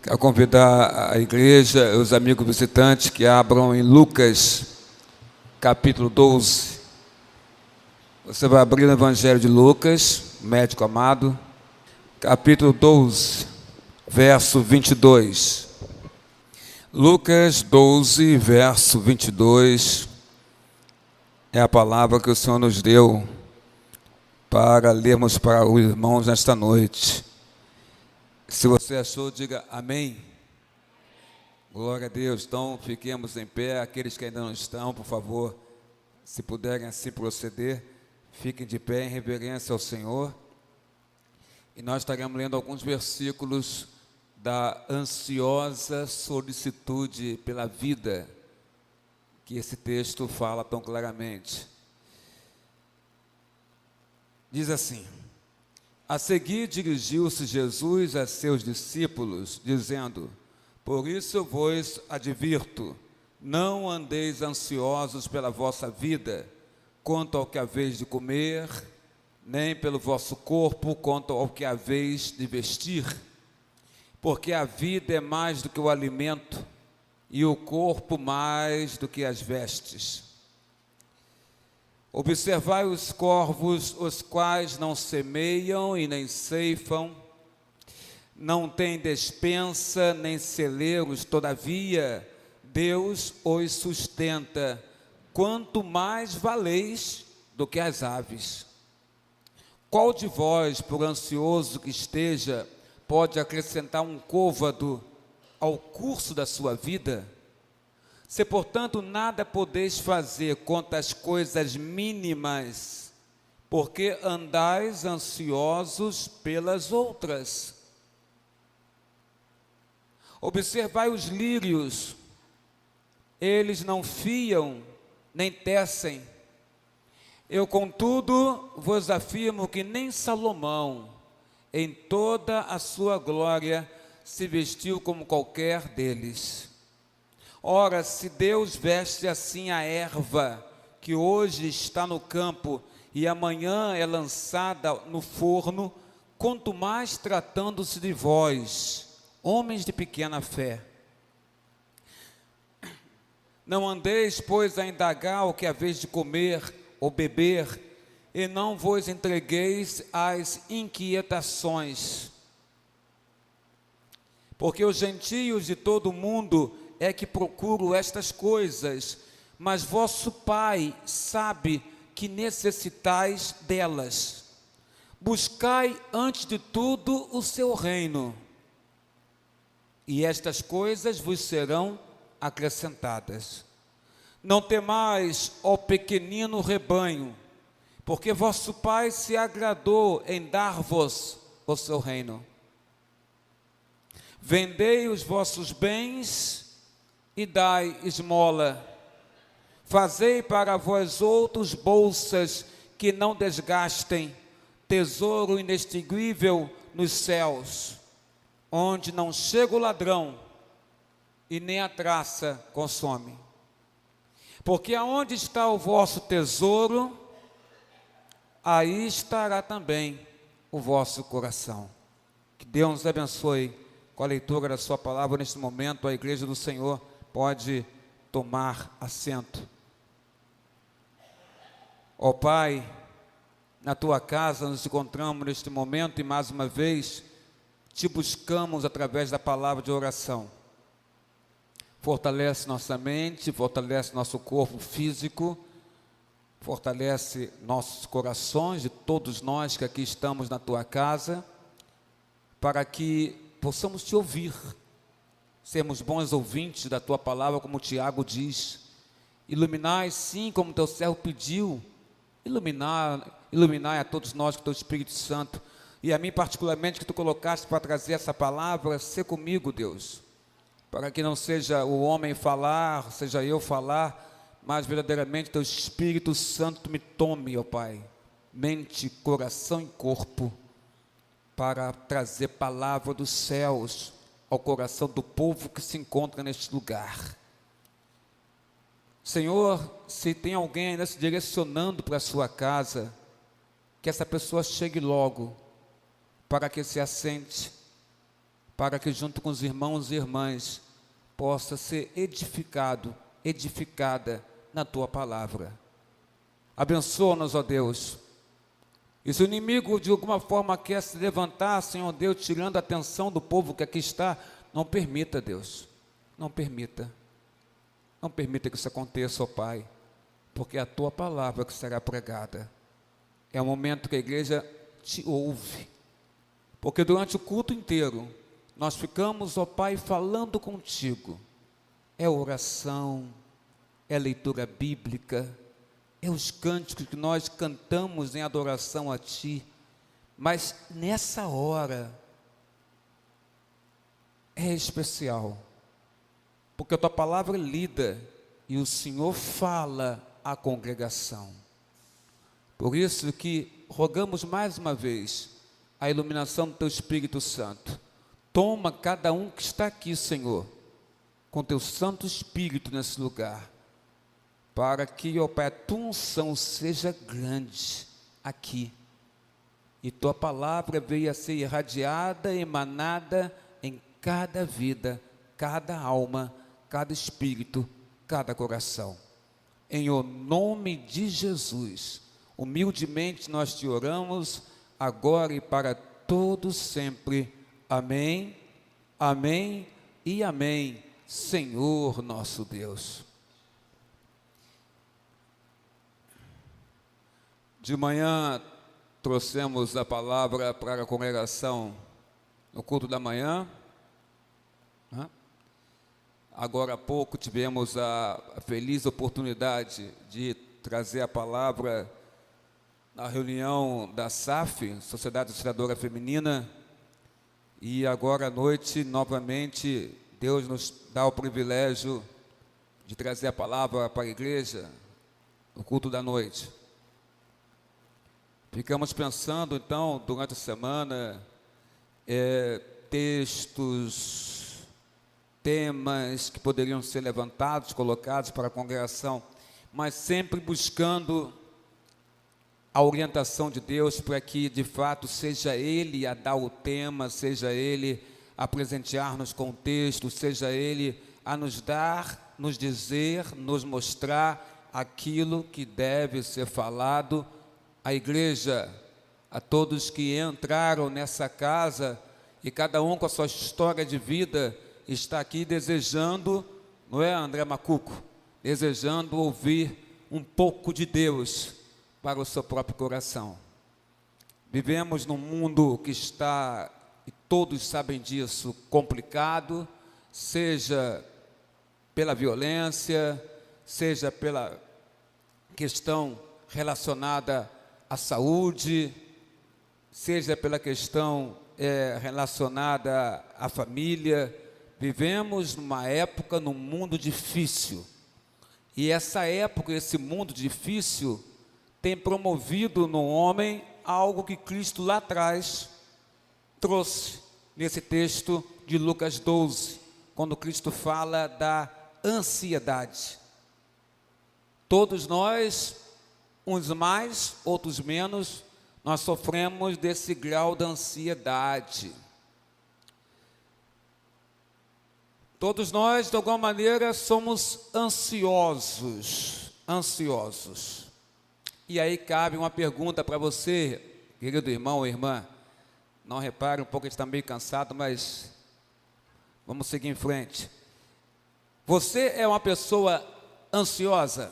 Quero convidar a igreja, os amigos visitantes, que abram em Lucas, capítulo 12. Você vai abrir no Evangelho de Lucas, médico amado, capítulo 12, verso 22. Lucas 12, verso 22, é a palavra que o Senhor nos deu para lermos para os irmãos nesta noite. Se você achou, diga amém. Glória a Deus. Então, fiquemos em pé. Aqueles que ainda não estão, por favor, se puderem assim proceder, fiquem de pé em reverência ao Senhor. E nós estaremos lendo alguns versículos da ansiosa solicitude pela vida, que esse texto fala tão claramente. Diz assim: a seguir dirigiu-se Jesus a seus discípulos, dizendo: por isso eu vos advirto, não andeis ansiosos pela vossa vida, quanto ao que haveis de comer, nem pelo vosso corpo, quanto ao que haveis de vestir. Porque a vida é mais do que o alimento, e o corpo mais do que as vestes. Observai os corvos, os quais não semeiam e nem ceifam, não têm despensa nem celeiros, todavia Deus os sustenta. Quanto mais valeis do que as aves. Qual de vós, por ansioso que esteja, pode acrescentar um côvado ao curso da sua vida? Se, portanto, nada podeis fazer quanto às coisas mínimas, porque andais ansiosos pelas outras. Observai os lírios, eles não fiam, nem tecem. Eu, contudo, vos afirmo que nem Salomão, em toda a sua glória, se vestiu como qualquer deles. Ora, se Deus veste assim a erva, que hoje está no campo e amanhã é lançada no forno, quanto mais tratando-se de vós, homens de pequena fé. Não andeis, pois, a indagar o que haveis de comer ou beber, e não vos entregueis às inquietações. Porque os gentios de todo o mundo é que procuro estas coisas, mas vosso Pai sabe que necessitais delas. Buscai antes de tudo o seu reino, e estas coisas vos serão acrescentadas. Não temais, ó pequenino rebanho, porque vosso Pai se agradou em dar-vos o seu reino. Vendei os vossos bens e dai esmola. Fazei para vós outros bolsas que não desgastem, tesouro inextinguível nos céus, onde não chega o ladrão e nem a traça consome. Porque aonde está o vosso tesouro, aí estará também o vosso coração. Que Deus nos abençoe com a leitura da sua palavra neste momento. A igreja do Senhor pode tomar assento. Ó Pai, na tua casa nos encontramos neste momento e mais uma vez te buscamos através da palavra de oração. Fortalece nossa mente, fortalece nosso corpo físico, fortalece nossos corações de todos nós que aqui estamos na tua casa, para que possamos te ouvir, sermos bons ouvintes da tua palavra, como Tiago diz. Iluminai, sim, como teu servo pediu, iluminai a todos nós com teu Espírito Santo, e a mim particularmente que tu colocaste para trazer essa palavra. Sê comigo, Deus, para que não seja o homem falar, seja eu falar, mas verdadeiramente teu Espírito Santo me tome, ó Pai, mente, coração e corpo, para trazer palavra dos céus ao coração do povo que se encontra neste lugar. Senhor, se tem alguém ainda se direcionando para a sua casa, que essa pessoa chegue logo, para que se assente, para que junto com os irmãos e irmãs possa ser edificado, edificada na Tua palavra. Abençoa-nos, ó Deus. E se o inimigo de alguma forma quer se levantar, Senhor Deus, tirando a atenção do povo que aqui está, não permita, Deus, não permita. Não permita que isso aconteça, ó Pai, porque é a Tua palavra que será pregada. É o momento que a igreja te ouve, porque durante o culto inteiro, nós ficamos, ó Pai, falando contigo. É oração, é leitura bíblica, é os cânticos que nós cantamos em adoração a Ti. Mas nessa hora é especial, porque a Tua palavra é lida e o Senhor fala à congregação. Por isso que rogamos mais uma vez a iluminação do Teu Espírito Santo. Toma cada um que está aqui, Senhor, com Teu Santo Espírito nesse lugar, para que, ó Pai, a Tua unção seja grande aqui, e Tua palavra venha a ser irradiada, emanada em cada vida, cada alma, cada espírito, cada coração. Em o nome de Jesus, humildemente nós Te oramos, agora e para todos sempre. Amém, amém e amém, Senhor nosso Deus. De manhã trouxemos a palavra para a congregação no culto da manhã. Agora há pouco tivemos a feliz oportunidade de trazer a palavra na reunião da SAF, Sociedade Auxiliadora Feminina. E agora à noite, novamente, Deus nos dá o privilégio de trazer a palavra para a igreja, no culto da noite. Ficamos pensando, então, durante a semana, textos, temas que poderiam ser levantados, colocados para a congregação, mas sempre buscando a orientação de Deus para que, de fato, seja Ele a dar o tema, seja Ele a presentear-nos com o texto, seja Ele a nos dar, nos dizer, nos mostrar aquilo que deve ser falado à igreja, a todos que entraram nessa casa, e cada um com a sua história de vida está aqui desejando, não é, André Macuco? Desejando ouvir um pouco de Deus para o seu próprio coração. Vivemos num mundo que está, e todos sabem disso, complicado, seja pela violência, seja pela questão relacionada à saúde, seja pela questão relacionada à família. Vivemos numa época, num mundo difícil, e essa época, esse mundo difícil tem promovido no homem algo que Cristo lá atrás trouxe nesse texto de Lucas 12, quando Cristo fala da ansiedade. Todos nós, uns mais, outros menos, nós sofremos desse grau da ansiedade. Todos nós, de alguma maneira, somos ansiosos. E aí cabe uma pergunta para você, querido irmão ou irmã. Não repare, um pouco a gente está meio cansado, mas vamos seguir em frente. Você é uma pessoa ansiosa?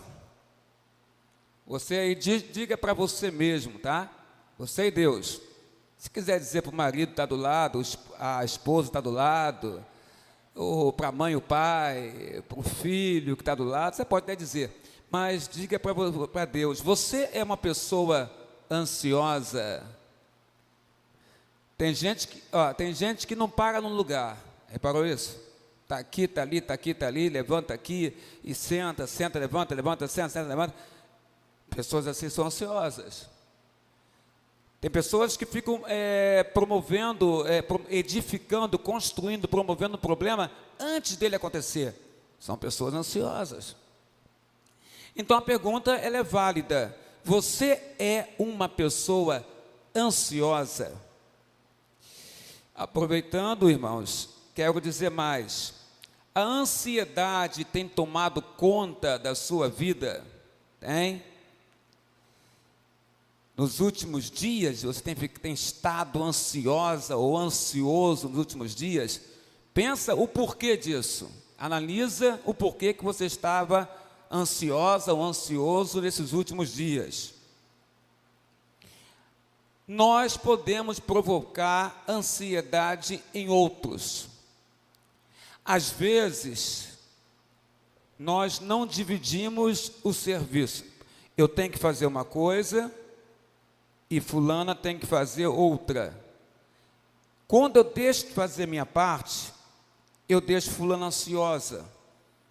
Você aí, diga para você mesmo, tá? Você e Deus. Se quiser dizer para o marido que está do lado, a esposa está do lado, ou para a mãe, o pai, para o filho que está do lado, você pode até dizer. Mas diga para Deus, você é uma pessoa ansiosa? Tem gente que não para num lugar, reparou isso? Está aqui, está ali, está aqui, está ali, levanta aqui e senta, levanta, senta, levanta. Pessoas assim são ansiosas. Tem pessoas que ficam promovendo, edificando, construindo, promovendo um problema antes dele acontecer. São pessoas ansiosas. Então a pergunta ela é válida. Você é uma pessoa ansiosa? Aproveitando, irmãos, quero dizer mais. A ansiedade tem tomado conta da sua vida? Tem? Nos últimos dias, você tem estado ansiosa ou ansioso nos últimos dias? Pensa o porquê disso. Analisa o porquê que você estava ansiosa ou ansioso nesses últimos dias. Nós podemos provocar ansiedade em outros. Às vezes, nós não dividimos o serviço. Eu tenho que fazer uma coisa e fulana tem que fazer outra. Quando eu deixo de fazer minha parte, eu deixo fulana ansiosa,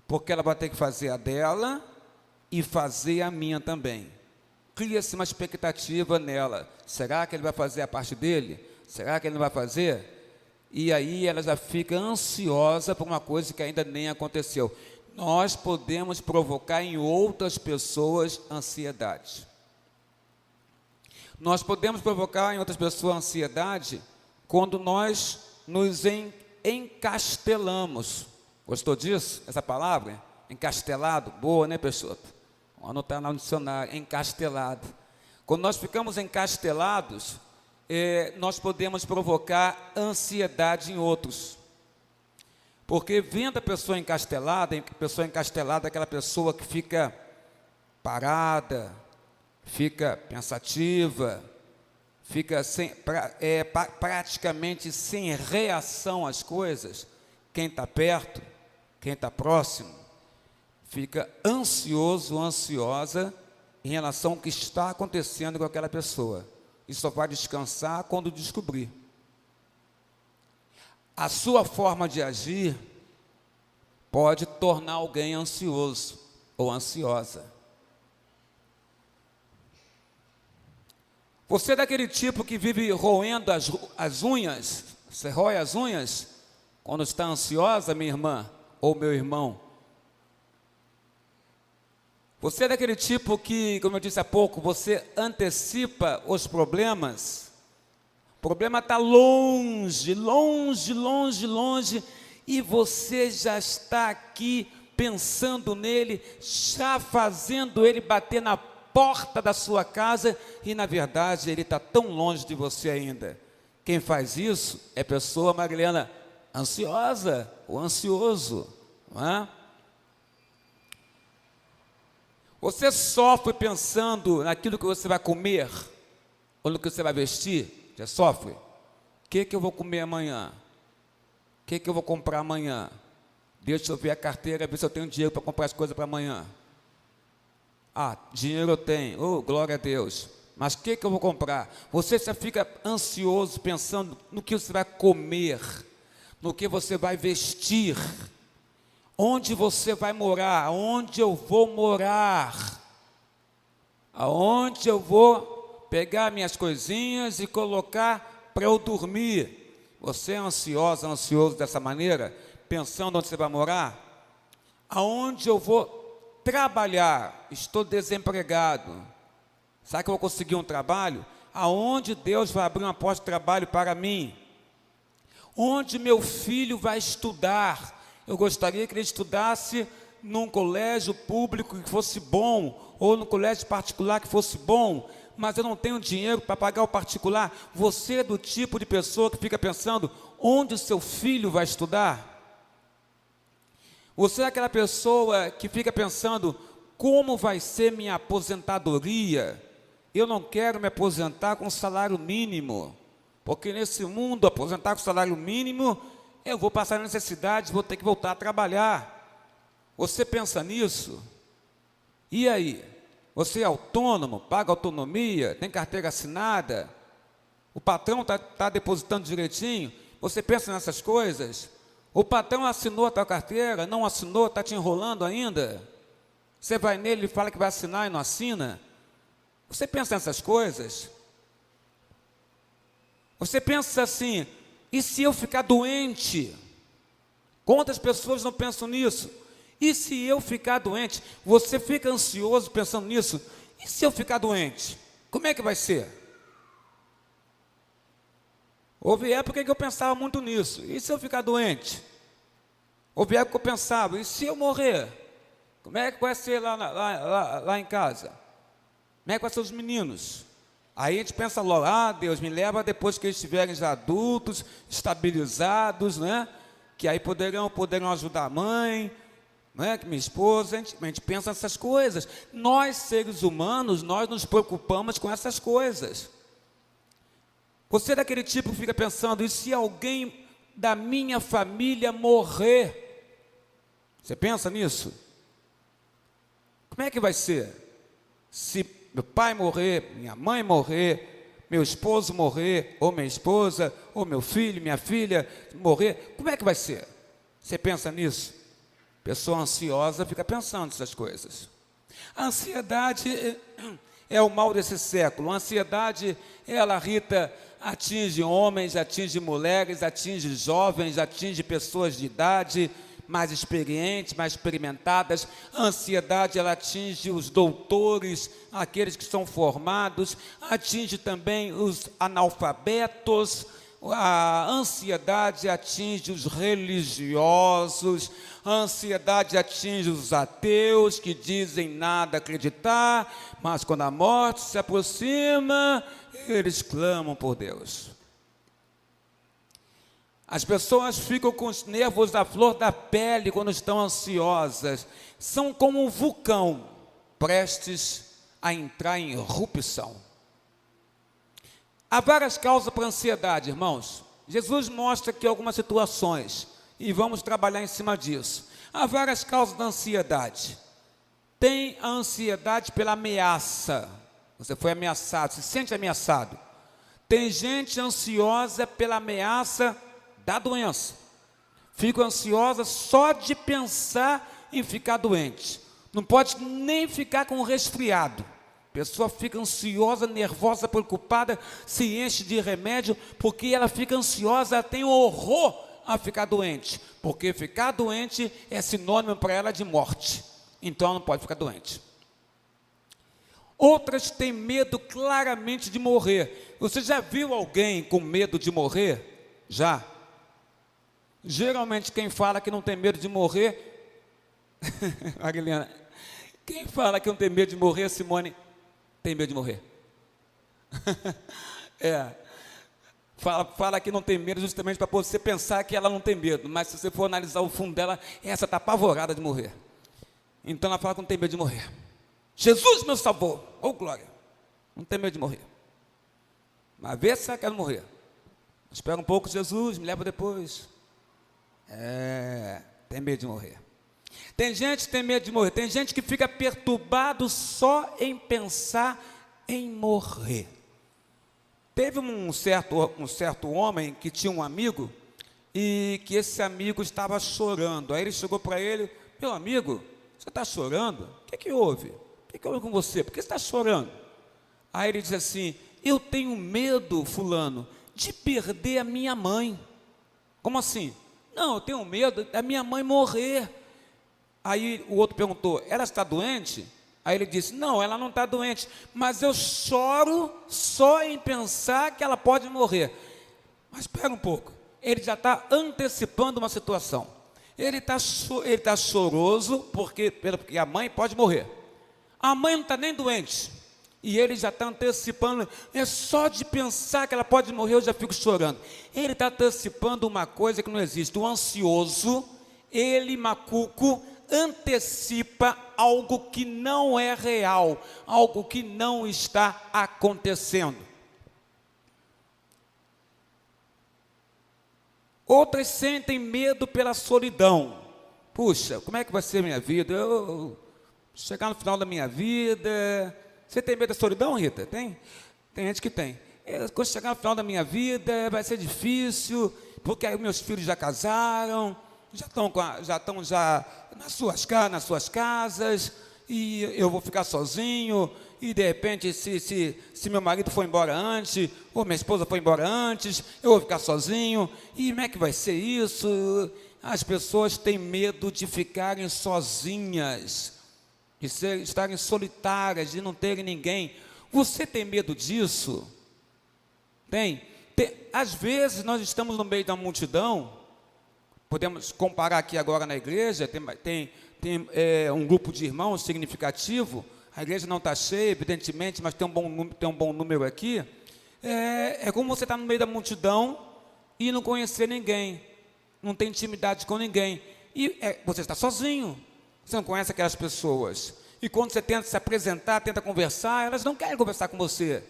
porque ela vai ter que fazer a dela e fazer a minha também. Cria-se uma expectativa nela. Será que ele vai fazer a parte dele? Será que ele não vai fazer? E aí ela já fica ansiosa por uma coisa que ainda nem aconteceu. Nós podemos provocar em outras pessoas ansiedade. Nós podemos provocar em outras pessoas ansiedade quando nós nos encastelamos. Gostou disso? Essa palavra? Encastelado? Boa, né, pessoa? Vamos anotar no dicionário, encastelado. Quando nós ficamos encastelados, nós podemos provocar ansiedade em outros. Porque vendo a pessoa encastelada é aquela pessoa que fica parada, fica pensativa, fica praticamente sem reação às coisas. Quem está perto, quem está próximo, fica ansioso, ansiosa em relação ao que está acontecendo com aquela pessoa. E só vai descansar quando descobrir. A sua forma de agir pode tornar alguém ansioso ou ansiosa. Você é daquele tipo que vive roendo as unhas? Você rói as unhas quando está ansiosa, minha irmã ou meu irmão? Você é daquele tipo que, como eu disse há pouco, você antecipa os problemas? O problema está longe, longe, longe, longe, e você já está aqui pensando nele, já fazendo ele bater na porta da sua casa, e na verdade ele está tão longe de você ainda. Quem faz isso é pessoa, Marilena, ansiosa ou ansioso, não é? Você sofre pensando naquilo que você vai comer, ou no que você vai vestir? Já sofre? O que eu vou comer amanhã? O que eu vou comprar amanhã? Deixa eu ver a carteira, ver se eu tenho dinheiro para comprar as coisas para amanhã. Ah, dinheiro eu tenho, oh, glória a Deus. Mas o que eu vou comprar? Você já fica ansioso pensando no que você vai comer, no que você vai vestir, onde você vai morar, aonde eu vou morar, aonde eu vou pegar minhas coisinhas e colocar para eu dormir. Você é ansiosa, ansioso dessa maneira, pensando onde você vai morar? Aonde eu vou trabalhar? Estou desempregado. Será que eu vou conseguir um trabalho? Aonde Deus vai abrir uma porta de trabalho para mim? Onde meu filho vai estudar? Eu gostaria que ele estudasse num colégio público que fosse bom, ou num colégio particular que fosse bom, mas eu não tenho dinheiro para pagar o particular. Você é do tipo de pessoa que fica pensando onde o seu filho vai estudar? Você é aquela pessoa que fica pensando como vai ser minha aposentadoria? Eu não quero me aposentar com salário mínimo, porque nesse mundo, aposentar com salário mínimo, eu vou passar necessidade, vou ter que voltar a trabalhar. Você pensa nisso? E aí? Você é autônomo, paga autonomia, tem carteira assinada? O patrão está depositando direitinho? Você pensa nessas coisas? O patrão assinou a tua carteira, não assinou, está te enrolando ainda? Você vai nele e fala que vai assinar e não assina? Você pensa nessas coisas? Você pensa assim, e se eu ficar doente? Quantas pessoas não pensam nisso? E se eu ficar doente? Você fica ansioso pensando nisso? E se eu ficar doente? Como é que vai ser? Houve época que eu pensava muito nisso. E se eu ficar doente? Houve época que eu pensava, e se eu morrer? Como é que vai ser lá em casa? Como é que vai ser os meninos? Aí a gente pensa logo, Deus, me leva depois que eles estiverem já adultos, estabilizados, né? Que aí poderão ajudar a mãe, né? Que minha esposa, a gente pensa nessas coisas. Nós, seres humanos, nós nos preocupamos com essas coisas. Você é daquele tipo que fica pensando, e se alguém da minha família morrer? Você pensa nisso? Como é que vai ser? Se meu pai morrer, minha mãe morrer, meu esposo morrer, ou minha esposa, ou meu filho, minha filha morrer, como é que vai ser? Você pensa nisso? Pessoa ansiosa fica pensando nessas coisas. A ansiedade é o mal desse século. A ansiedade, ela, Rita, atinge homens, atinge mulheres, atinge jovens, atinge pessoas de idade mais experientes, mais experimentadas. A ansiedade, ela atinge os doutores, aqueles que são formados, atinge também os analfabetos. A ansiedade atinge os religiosos, a ansiedade atinge os ateus que dizem nada acreditar, mas quando a morte se aproxima, eles clamam por Deus. As pessoas ficam com os nervos à flor da pele quando estão ansiosas. São como um vulcão, prestes a entrar em erupção. Há várias causas para a ansiedade, irmãos. Jesus mostra aqui algumas situações e vamos trabalhar em cima disso. Há várias causas da ansiedade. Tem a ansiedade pela ameaça. Você foi ameaçado, se sente ameaçado. Tem gente ansiosa pela ameaça da doença. Fico ansiosa só de pensar em ficar doente. Não pode nem ficar com resfriado. A pessoa fica ansiosa, nervosa, preocupada, se enche de remédio, porque ela fica ansiosa, ela tem horror a ficar doente. Porque ficar doente é sinônimo para ela de morte. Então ela não pode ficar doente. Outras têm medo claramente de morrer. Você já viu alguém com medo de morrer? Já? Geralmente quem fala que não tem medo de morrer, Marilena, quem fala que não tem medo de morrer, Simone, tem medo de morrer. Fala que não tem medo justamente para você pensar que ela não tem medo, mas se você for analisar o fundo dela, essa está apavorada de morrer. Então ela fala que não tem medo de morrer. Jesus meu salvou, oh glória, não tem medo de morrer. Mas vê se ela quer morrer. Espera um pouco, Jesus, me leva depois. Tem medo de morrer. Tem gente que tem medo de morrer. Tem gente que fica perturbado só em pensar em morrer. Teve um certo homem que tinha um amigo e que esse amigo estava chorando. Aí ele chegou para ele: meu amigo, você está chorando? O que houve? O que houve com você? Por que você está chorando? Aí ele diz assim: eu tenho medo, fulano, de perder a minha mãe. Como assim? Não, eu tenho medo da minha mãe morrer. Aí o outro perguntou: ela está doente? Aí ele disse: não, ela não está doente, mas eu choro só em pensar que ela pode morrer. Mas espera um pouco, ele já está antecipando uma situação. Ele está choroso porque a mãe pode morrer. A mãe não está nem doente, e ele já está antecipando. É só de pensar que ela pode morrer, eu já fico chorando. Ele está antecipando uma coisa que não existe. O ansioso, ele, macuco, antecipa algo que não é real, algo que não está acontecendo. Outras sentem medo pela solidão. Puxa, como é que vai ser a minha vida? Eu chegar no final da minha vida. Você tem medo da solidão, Rita? Tem? Tem gente que tem. Quando chegar no final da minha vida, vai ser difícil, porque aí meus filhos já casaram, já estão nas suas casas, e eu vou ficar sozinho, e de repente, se meu marido for embora antes, ou minha esposa for embora antes, eu vou ficar sozinho, e como é que vai ser isso? As pessoas têm medo de ficarem sozinhas, de estarem solitárias, de não terem ninguém. Você tem medo disso? Tem? Às vezes nós estamos no meio da multidão, podemos comparar aqui agora na igreja, tem um grupo de irmãos significativo, a igreja não está cheia, evidentemente, mas tem um bom número aqui. É como você está no meio da multidão e não conhecer ninguém, não tem intimidade com ninguém, e você está sozinho, você não conhece aquelas pessoas, e quando você tenta se apresentar, tenta conversar, elas não querem conversar com você,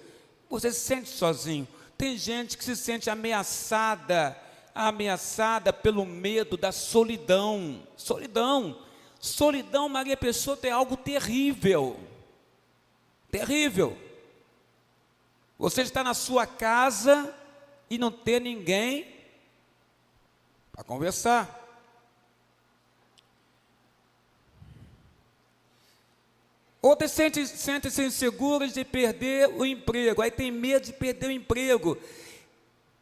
você se sente sozinho. Tem gente que se sente ameaçada pelo medo da solidão. Solidão, Maria Pessoa, é algo terrível. Terrível. Você está na sua casa e não ter ninguém para conversar. Outras sentem-se inseguras de perder o emprego, aí tem medo de perder o emprego.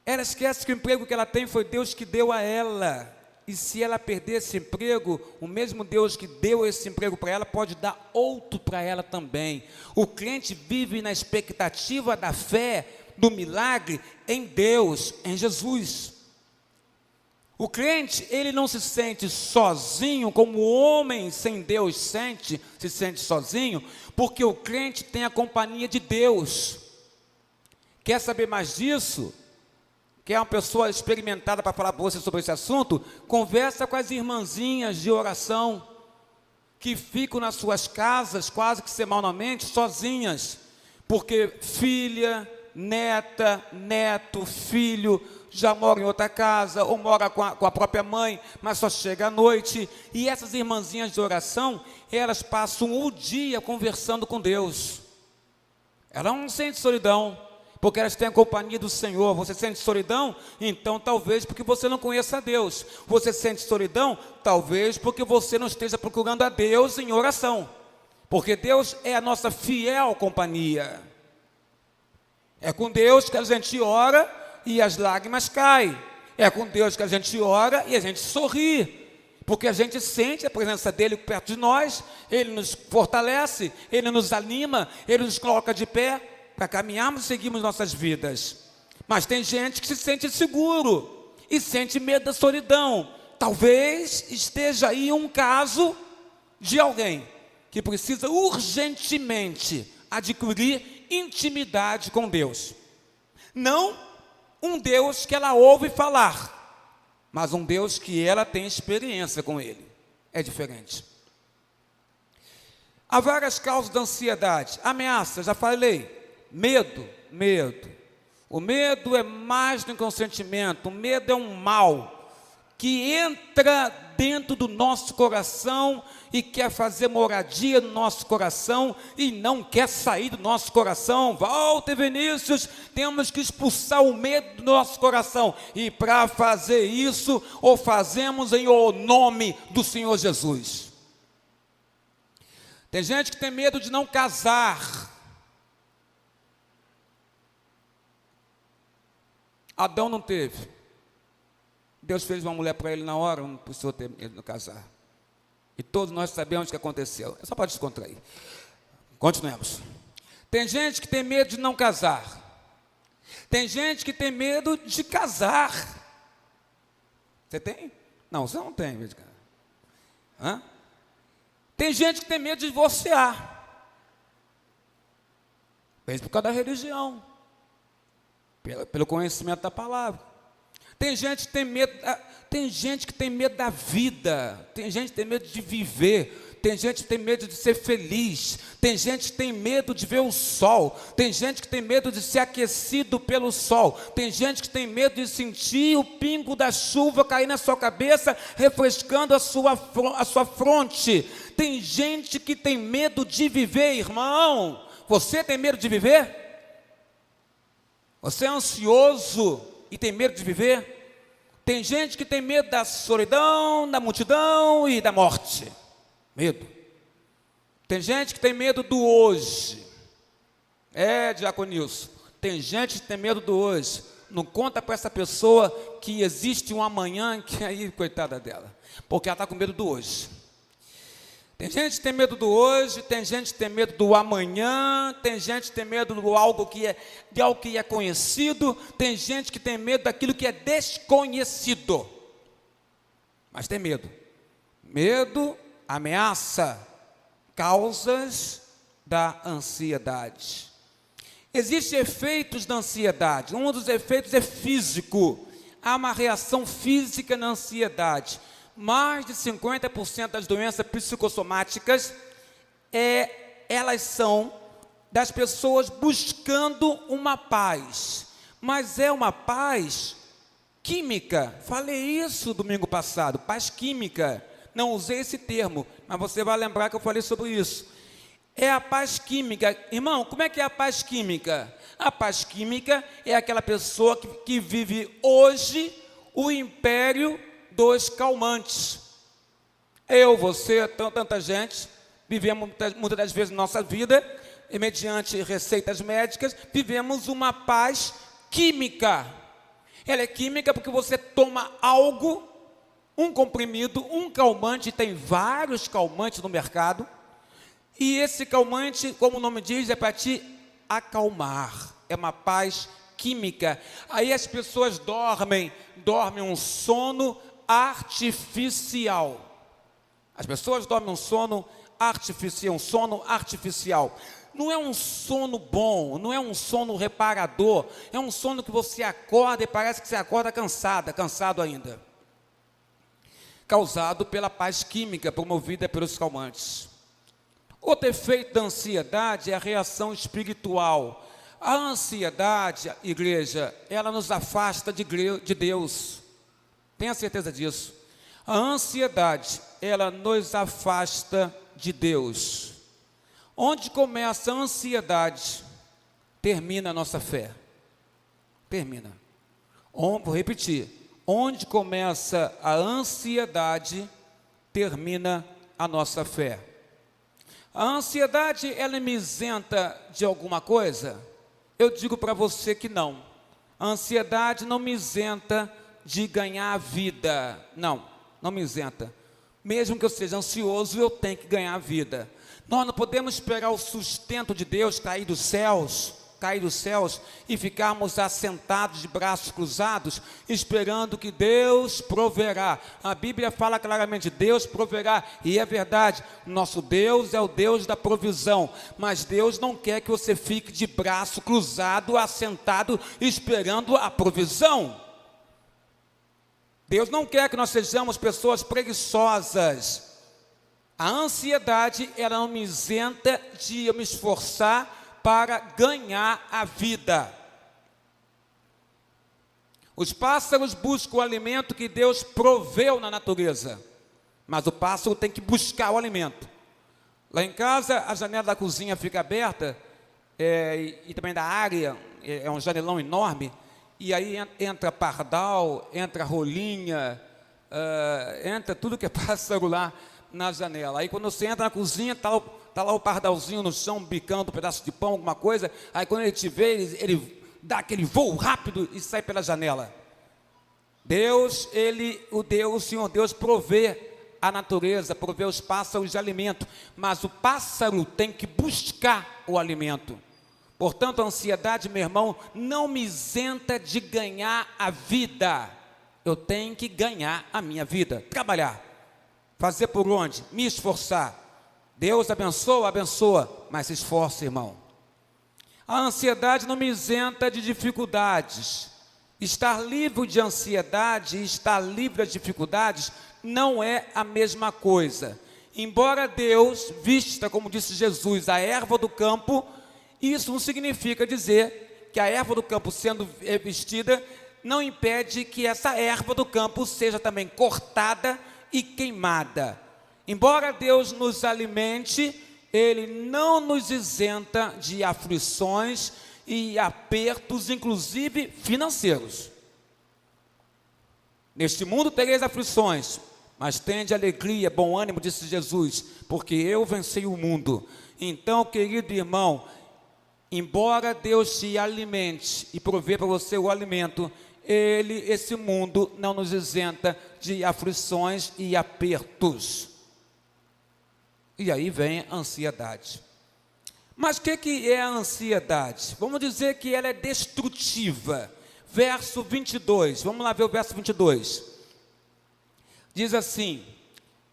Ela esquece que o emprego que ela tem foi Deus que deu a ela. E se ela perder esse emprego, o mesmo Deus que deu esse emprego para ela pode dar outro para ela também. O crente vive na expectativa da fé, do milagre em Deus, em Jesus. O crente, ele não se sente sozinho, como o homem sem Deus se sente sozinho, porque o crente tem a companhia de Deus. Quer saber mais disso? Quer uma pessoa experimentada para falar para você sobre esse assunto? Conversa com as irmãzinhas de oração, que ficam nas suas casas, quase que semanalmente, sozinhas, porque filha, neta, neto, filho, já mora em outra casa, ou mora com a própria mãe, mas só chega à noite, e essas irmãzinhas de oração, elas passam o dia conversando com Deus. Elas não sentem solidão, porque elas têm a companhia do Senhor. Você sente solidão? Então talvez porque você não conheça a Deus. Você sente solidão? Talvez porque você não esteja procurando a Deus em oração, porque Deus é a nossa fiel companhia. É com Deus que a gente ora e as lágrimas caem. É com Deus que a gente ora e a gente sorri, porque a gente sente a presença dEle perto de nós. Ele nos fortalece, Ele nos anima, Ele nos coloca de pé para caminharmos e seguirmos nossas vidas. Mas tem gente que se sente inseguro e sente medo da solidão. Talvez esteja aí um caso de alguém que precisa urgentemente adquirir intimidade com Deus. Não um Deus que ela ouve falar, mas um Deus que ela tem experiência com Ele. É diferente. Há várias causas da ansiedade. Ameaça, já falei. Medo. O medo é mais do que um sentimento. O medo é um mal que entra dentro do nosso coração e quer fazer moradia no nosso coração e não quer sair do nosso coração. Walter Vinícius, temos que expulsar o medo do nosso coração, e para fazer isso, o fazemos em o nome do Senhor Jesus. Tem gente que tem medo de não casar. Adão não teve. Deus fez uma mulher para ele na hora, não precisou ter medo de casar. E todos nós sabemos o que aconteceu. É só para descontrair. Continuemos. Tem gente que tem medo de não casar. Tem gente que tem medo de casar. Você tem? Não, você não tem medo de casar. Hã? Tem gente que tem medo de divorciar. Fez por causa da religião, pelo conhecimento da palavra. Tem gente que tem medo, da vida. Tem gente que tem medo de viver. Tem gente que tem medo de ser feliz. Tem gente que tem medo de ver o sol. Tem gente que tem medo de ser aquecido pelo sol. Tem gente que tem medo de sentir o pingo da chuva cair na sua cabeça, refrescando a sua fronte. Tem gente que tem medo de viver, irmão. Você tem medo de viver? Você é ansioso e tem medo de viver? Tem gente que tem medo da solidão, da multidão e da morte. Medo. Tem gente que tem medo do hoje. Diaconilson, tem gente que tem medo do hoje. Não conta para essa pessoa que existe um amanhã, que aí, coitada dela, porque ela está com medo do hoje. Tem gente que tem medo do hoje, tem gente que tem medo do amanhã, tem gente que tem medo de algo que é conhecido, tem gente que tem medo daquilo que é desconhecido. Mas tem medo. Medo, ameaça, causas da ansiedade. Existem efeitos da ansiedade. Um dos efeitos é físico. Há uma reação física na ansiedade. Mais de 50% das doenças psicossomáticas, elas são das pessoas buscando uma paz. Mas é uma paz química. Falei isso domingo passado, paz química. Não usei esse termo, mas você vai lembrar que eu falei sobre isso. É a paz química. Irmão, como é que é a paz química? A paz química é aquela pessoa que vive hoje o império dos calmantes. Eu, você, tanta gente, vivemos muitas das vezes na nossa vida, e mediante receitas médicas, vivemos uma paz química. Ela é química porque você toma algo, um comprimido, um calmante, tem vários calmantes no mercado, e esse calmante, como o nome diz, é para te acalmar. É uma paz química. Aí as pessoas dormem um sono artificial. As pessoas dormem um sono artificial. Não é um sono bom, não é um sono reparador, é um sono que você acorda e parece que você acorda cansado ainda. Causado pela paz química promovida pelos calmantes. Outro efeito da ansiedade é a reação espiritual. A ansiedade, igreja, ela nos afasta de Deus. Tenha certeza disso. A ansiedade, ela nos afasta de Deus. Onde começa a ansiedade, termina a nossa fé. Termina. Vou repetir. Onde começa a ansiedade, termina a nossa fé. A ansiedade, ela me isenta de alguma coisa? Eu digo para você que não. A ansiedade não me isenta de ganhar a vida. Não me isenta. Mesmo que eu seja ansioso, eu tenho que ganhar a vida. Nós não podemos esperar o sustento de Deus cair dos céus e ficarmos assentados de braços cruzados, esperando que Deus proverá. A Bíblia fala claramente, Deus proverá, e é verdade, nosso Deus é o Deus da provisão, mas Deus não quer que você fique de braço cruzado, assentado, esperando a provisão. Deus não quer que nós sejamos pessoas preguiçosas. A ansiedade, ela não me isenta de eu me esforçar para ganhar a vida. Os pássaros buscam o alimento que Deus proveu na natureza, mas o pássaro tem que buscar o alimento. Lá em casa, a janela da cozinha fica aberta, e também da área, é um janelão enorme, e aí entra pardal, entra rolinha, entra tudo que é pássaro lá na janela. Aí quando você entra na cozinha, está lá o pardalzinho no chão, bicando um pedaço de pão, alguma coisa. Aí quando ele te vê, ele dá aquele voo rápido e sai pela janela. O Senhor Deus provê a natureza, provê os pássaros de alimento, mas o pássaro tem que buscar o alimento. Portanto, a ansiedade, meu irmão, não me isenta de ganhar a vida. Eu tenho que ganhar a minha vida, trabalhar. Fazer por onde? Me esforçar. Deus abençoa, mas se esforce, irmão. A ansiedade não me isenta de dificuldades. Estar livre de ansiedade e estar livre das dificuldades não é a mesma coisa. Embora Deus vista, como disse Jesus, a erva do campo, isso não significa dizer que a erva do campo sendo vestida não impede que essa erva do campo seja também cortada e queimada. Embora Deus nos alimente, Ele não nos isenta de aflições e apertos, inclusive financeiros. Neste mundo tereis aflições, mas tende alegria, bom ânimo, disse Jesus, porque eu venci o mundo. Então, querido irmão, embora Deus te alimente e provê para você o alimento, esse mundo não nos isenta de aflições e apertos. E aí vem a ansiedade. Mas o que é a ansiedade? Vamos dizer que ela é destrutiva. Verso 22, vamos lá ver o verso 22. Diz assim: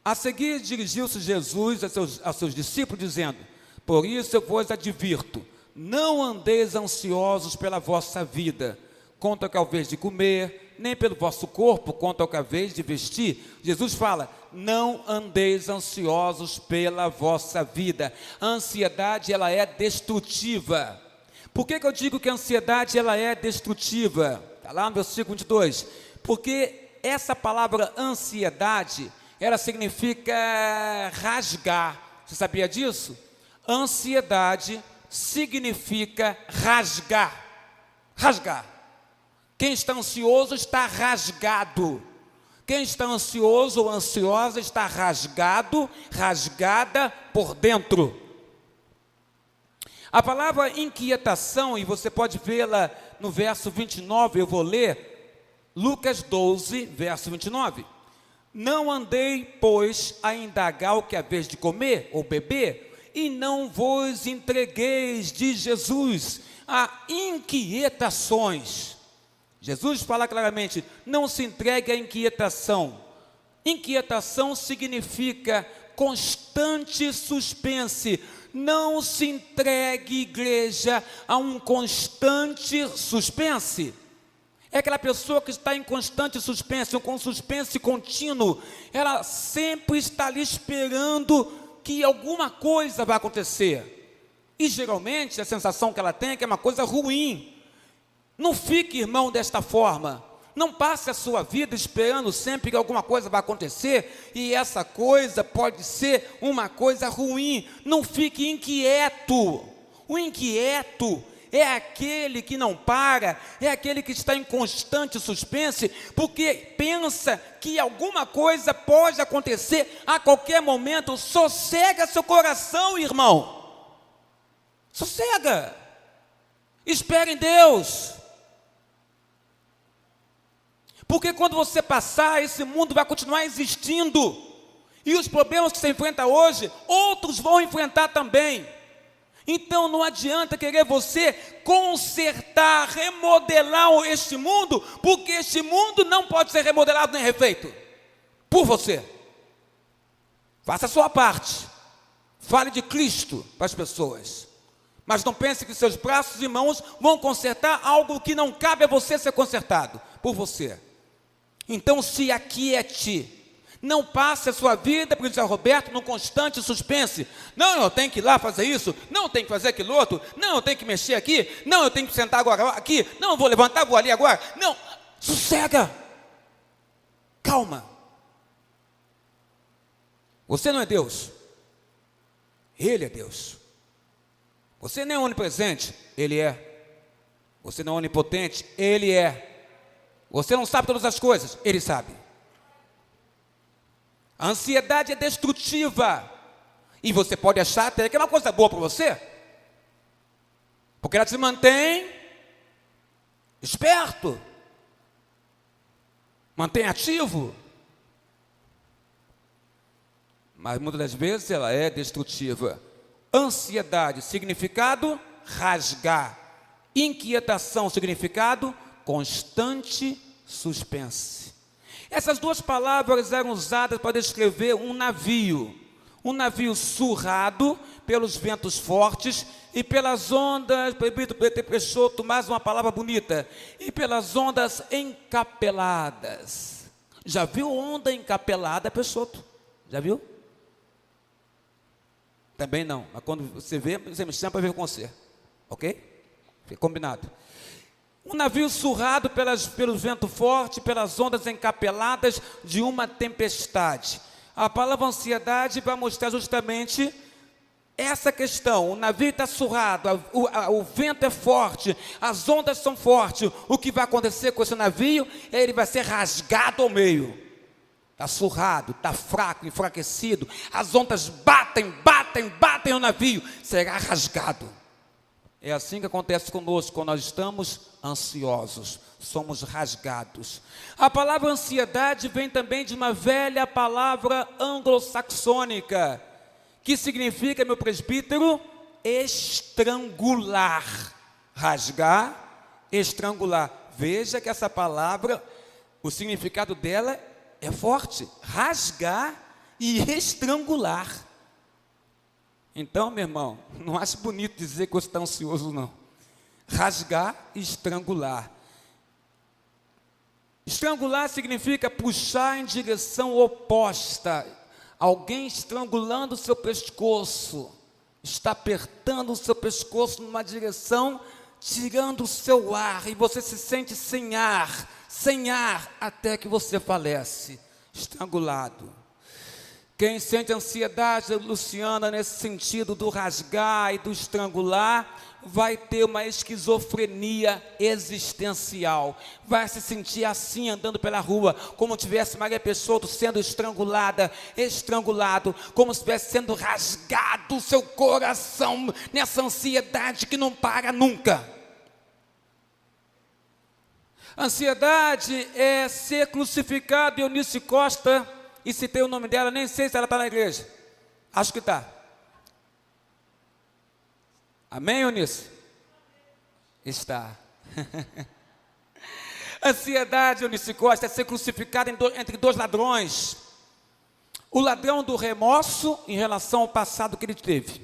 a seguir dirigiu-se Jesus aos seus discípulos, dizendo: por isso eu vos advirto, não andeis ansiosos pela vossa vida, quanto ao que haveis de comer, nem pelo vosso corpo, quanto ao que haveis de vestir. Jesus fala: não andeis ansiosos pela vossa vida. A ansiedade, ela é destrutiva. Por que eu digo que a ansiedade, ela é destrutiva? Está lá no versículo 22. Porque essa palavra ansiedade, ela significa rasgar. Você sabia disso? Ansiedade significa rasgar. Rasgar. Quem está ansioso está rasgado. Quem está ansioso ou ansiosa está rasgado, rasgada por dentro. A palavra inquietação, e você pode vê-la no verso 29, eu vou ler, Lucas 12, verso 29. Não andei, pois, a indagar o que haveis de comer ou beber, e não vos entregueis, diz Jesus, a inquietações. Jesus fala claramente: não se entregue à inquietação. Inquietação significa constante suspense. Não se entregue, igreja, a um constante suspense. É aquela pessoa que está em constante suspense, com suspense contínuo. Ela sempre está ali esperando que alguma coisa vai acontecer. E geralmente a sensação que ela tem é que é uma coisa ruim. Não fique, irmão, desta forma. Não passe a sua vida esperando sempre que alguma coisa vai acontecer, e essa coisa pode ser uma coisa ruim. Não fique inquieto. O inquieto é aquele que não para, é aquele que está em constante suspense, porque pensa que alguma coisa pode acontecer a qualquer momento. Sossega seu coração, irmão. Sossega. Espere em Deus. Porque quando você passar, esse mundo vai continuar existindo. E os problemas que você enfrenta hoje, outros vão enfrentar também. Então não adianta querer você consertar, remodelar este mundo, porque este mundo não pode ser remodelado nem refeito por você. Faça a sua parte. Fale de Cristo para as pessoas. Mas não pense que seus braços e mãos vão consertar algo que não cabe a você ser consertado por você. Então se aquiete. Não passe a sua vida, porque diz Roberto, num constante suspense. Não, eu tenho que ir lá fazer isso. Não, eu tenho que fazer aquilo outro. Não, eu tenho que mexer aqui. Não, eu tenho que sentar agora aqui. Não, eu vou levantar, vou ali agora. Não, sossega. Calma. Você não é Deus. Ele é Deus. Você não é onipresente. Ele é. Você não é onipotente. Ele é. Você não sabe todas as coisas. Ele sabe. A ansiedade é destrutiva. E você pode achar até que é uma coisa boa para você. Porque ela te mantém esperto. Mantém ativo. Mas muitas das vezes ela é destrutiva. Ansiedade, significado, rasgar. Inquietação, significado, constante suspense. Essas duas palavras eram usadas para descrever um navio surrado pelos ventos fortes e pelas ondas, Peixoto, mais uma palavra bonita, e pelas ondas encapeladas. Já viu onda encapelada, Peixoto? Já viu? Também não, mas quando você vê, você me chama para ver com você, ok? Combinado. Um navio surrado pelos ventos fortes, pelas ondas encapeladas de uma tempestade. A palavra ansiedade vai mostrar justamente essa questão. O navio está surrado, o vento é forte, as ondas são fortes. O que vai acontecer com esse navio é ele vai ser rasgado ao meio. Está surrado, está fraco, enfraquecido. As ondas batem no navio, será rasgado. É assim que acontece conosco quando nós estamos ansiosos, somos rasgados. A palavra ansiedade vem também de uma velha palavra anglo-saxônica, que significa, meu presbítero, estrangular. Rasgar, estrangular. Veja que essa palavra, o significado dela é forte. Rasgar e estrangular. Então, meu irmão, não acho bonito dizer que você está ansioso, não. Rasgar e estrangular. Estrangular significa puxar em direção oposta. Alguém estrangulando o seu pescoço. Está apertando o seu pescoço numa direção, tirando o seu ar. E você se sente sem ar, até que você falece. Estrangulado. Quem sente ansiedade, Luciana, nesse sentido do rasgar e do estrangular, vai ter uma esquizofrenia existencial. Vai se sentir assim, andando pela rua, como tivesse Maria Peixoto sendo estrangulado, como se estivesse sendo rasgado o seu coração, nessa ansiedade que não para nunca. Ansiedade é ser crucificado. Eunice Costa, e citei o nome dela, nem sei se ela está na igreja. Acho que está. Amém, Eunice? Está. Ansiedade, Eunice Costa, é ser crucificado entre dois ladrões. O ladrão do remorso em relação ao passado que ele teve.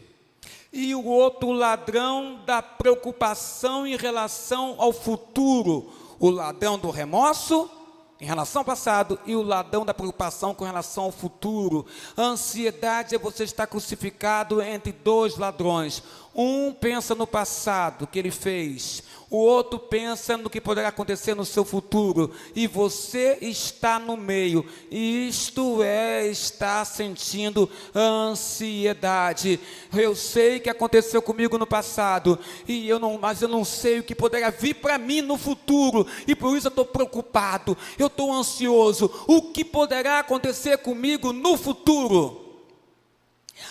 E o outro ladrão da preocupação em relação ao futuro. O ladrão do remorso em relação ao passado e o ladrão da preocupação com relação ao futuro. A ansiedade é você estar crucificado entre dois ladrões. Um pensa no passado que ele fez, o outro pensa no que poderá acontecer no seu futuro, e você está no meio. Isto é estar sentindo ansiedade. Eu sei que aconteceu comigo no passado, mas eu não sei o que poderá vir para mim no futuro, e por isso eu estou preocupado, eu estou ansioso. O que poderá acontecer comigo no futuro?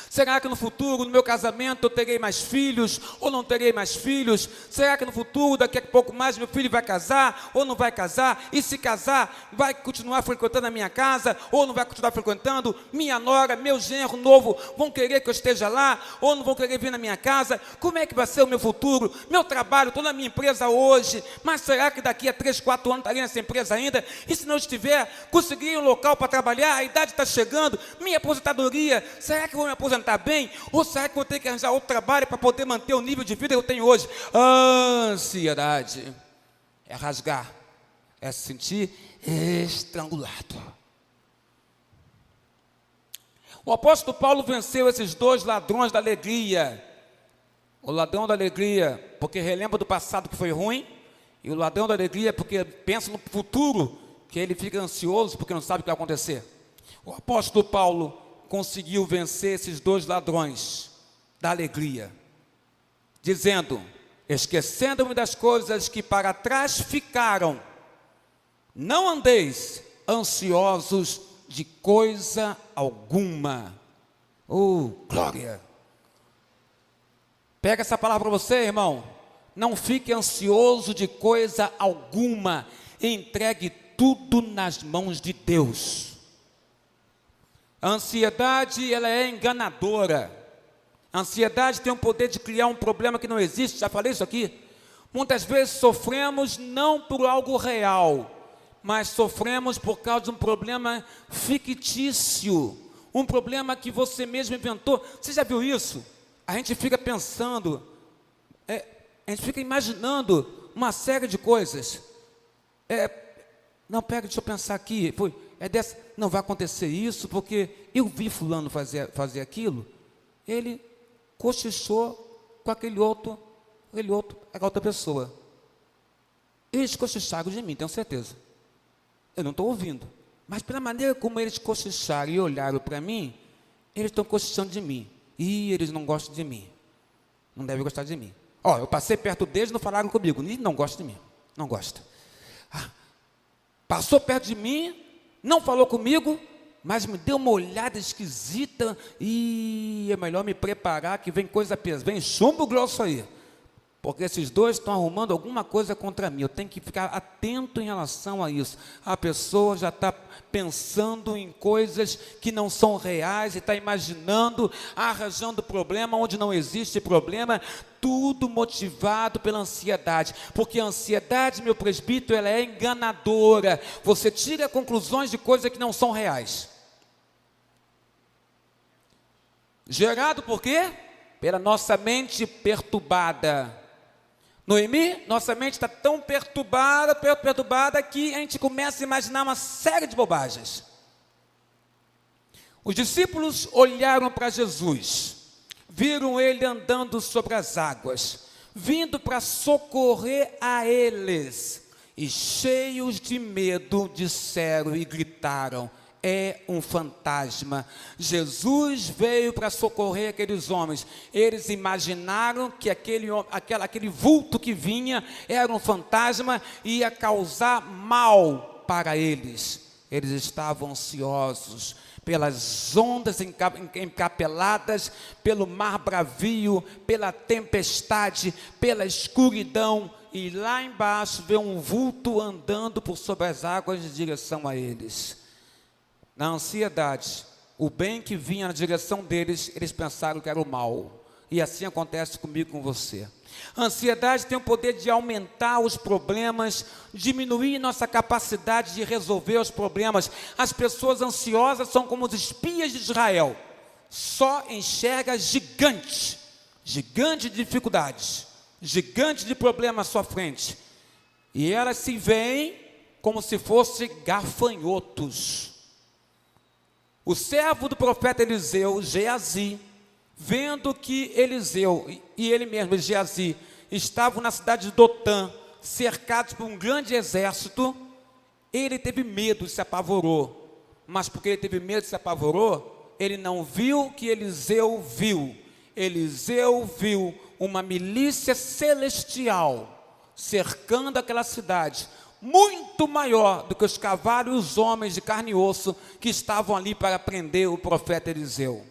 Será que no futuro, no meu casamento, eu terei mais filhos ou não terei mais filhos? Será que no futuro, daqui a pouco mais, meu filho vai casar ou não vai casar? E se casar, vai continuar frequentando a minha casa ou não vai continuar frequentando? Minha nora, meu genro novo, vão querer que eu esteja lá ou não vão querer vir na minha casa? Como é que vai ser o meu futuro? Meu trabalho, estou na minha empresa hoje, mas será que daqui a 3, 4 anos estarei nessa empresa ainda? E se não estiver, conseguirei um local para trabalhar, a idade está chegando, minha aposentadoria, será que eu vou me aposentar bem? Ou será que vou ter que arranjar outro trabalho para poder manter o nível de vida que eu tenho hoje? Ansiedade é rasgar, é se sentir estrangulado. O apóstolo Paulo venceu esses dois ladrões da alegria. O ladrão da alegria porque relembra do passado que foi ruim, e o ladrão da alegria porque pensa no futuro, que ele fica ansioso porque não sabe o que vai acontecer. O apóstolo Paulo conseguiu vencer esses dois ladrões da alegria, dizendo: esquecendo-me das coisas que para trás ficaram, não andeis ansiosos de coisa alguma. Oh, glória! Pega essa palavra para você, irmão. Não fique ansioso de coisa alguma. Entregue tudo nas mãos de Deus. A ansiedade, ela é enganadora. A ansiedade tem o poder de criar um problema que não existe. Já falei isso aqui. Muitas vezes sofremos não por algo real, mas sofremos por causa de um problema fictício. Um problema que você mesmo inventou. Você já viu isso? A gente fica pensando, a gente fica imaginando uma série de coisas. Não, pega, deixa eu pensar aqui. Não vai acontecer isso, porque eu vi fulano fazer aquilo. Ele cochichou com aquela outra pessoa. Eles cochicharam de mim, tenho certeza. Eu não estou ouvindo. Mas pela maneira como eles cochicharam e olharam para mim, eles estão cochichando de mim. E eles não gostam de mim. Não devem gostar de mim. Eu passei perto deles e não falaram comigo. E não gostam de mim. Não gosta. Passou perto de mim, não falou comigo, mas me deu uma olhada esquisita. E é melhor me preparar que vem coisa pesada. Vem chumbo grosso aí. porque esses dois estão arrumando alguma coisa contra mim, eu tenho que ficar atento em relação a isso. A pessoa já está pensando em coisas que não são reais, e está imaginando, arranjando problema onde não existe problema, tudo motivado pela ansiedade, porque a ansiedade, meu presbítero, ela é enganadora, você tira conclusões de coisas que não são reais. Gerado por quê? Pela nossa mente perturbada. Noemi, nossa mente está tão perturbada que a gente começa a imaginar uma série de bobagens. Os discípulos olharam para Jesus, viram ele andando sobre as águas, vindo para socorrer a eles, e cheios de medo disseram e gritaram: é um fantasma. Jesus veio para socorrer aqueles homens. Eles imaginaram que aquele vulto que vinha era um fantasma e ia causar mal para eles. Eles estavam ansiosos pelas ondas encapeladas, pelo mar bravio, pela tempestade, pela escuridão, e lá embaixo vê um vulto andando por sobre as águas em direção a eles. Na ansiedade, o bem que vinha na direção deles, eles pensaram que era o mal. E assim acontece comigo e com você. A ansiedade tem o poder de aumentar os problemas, diminuir nossa capacidade de resolver os problemas. As pessoas ansiosas são como os espias de Israel. Só enxerga gigante de dificuldades, gigante de problemas à sua frente. E elas se veem como se fossem gafanhotos. O servo do profeta Eliseu, Geazi, vendo que Eliseu e ele mesmo, Geazi, estavam na cidade de Dotã, cercados por um grande exército, ele teve medo e se apavorou. Mas porque ele teve medo e se apavorou, ele não viu o que Eliseu viu. Eliseu viu uma milícia celestial cercando aquela cidade, muito maior do que os cavalos e os homens de carne e osso que estavam ali para prender o profeta Eliseu.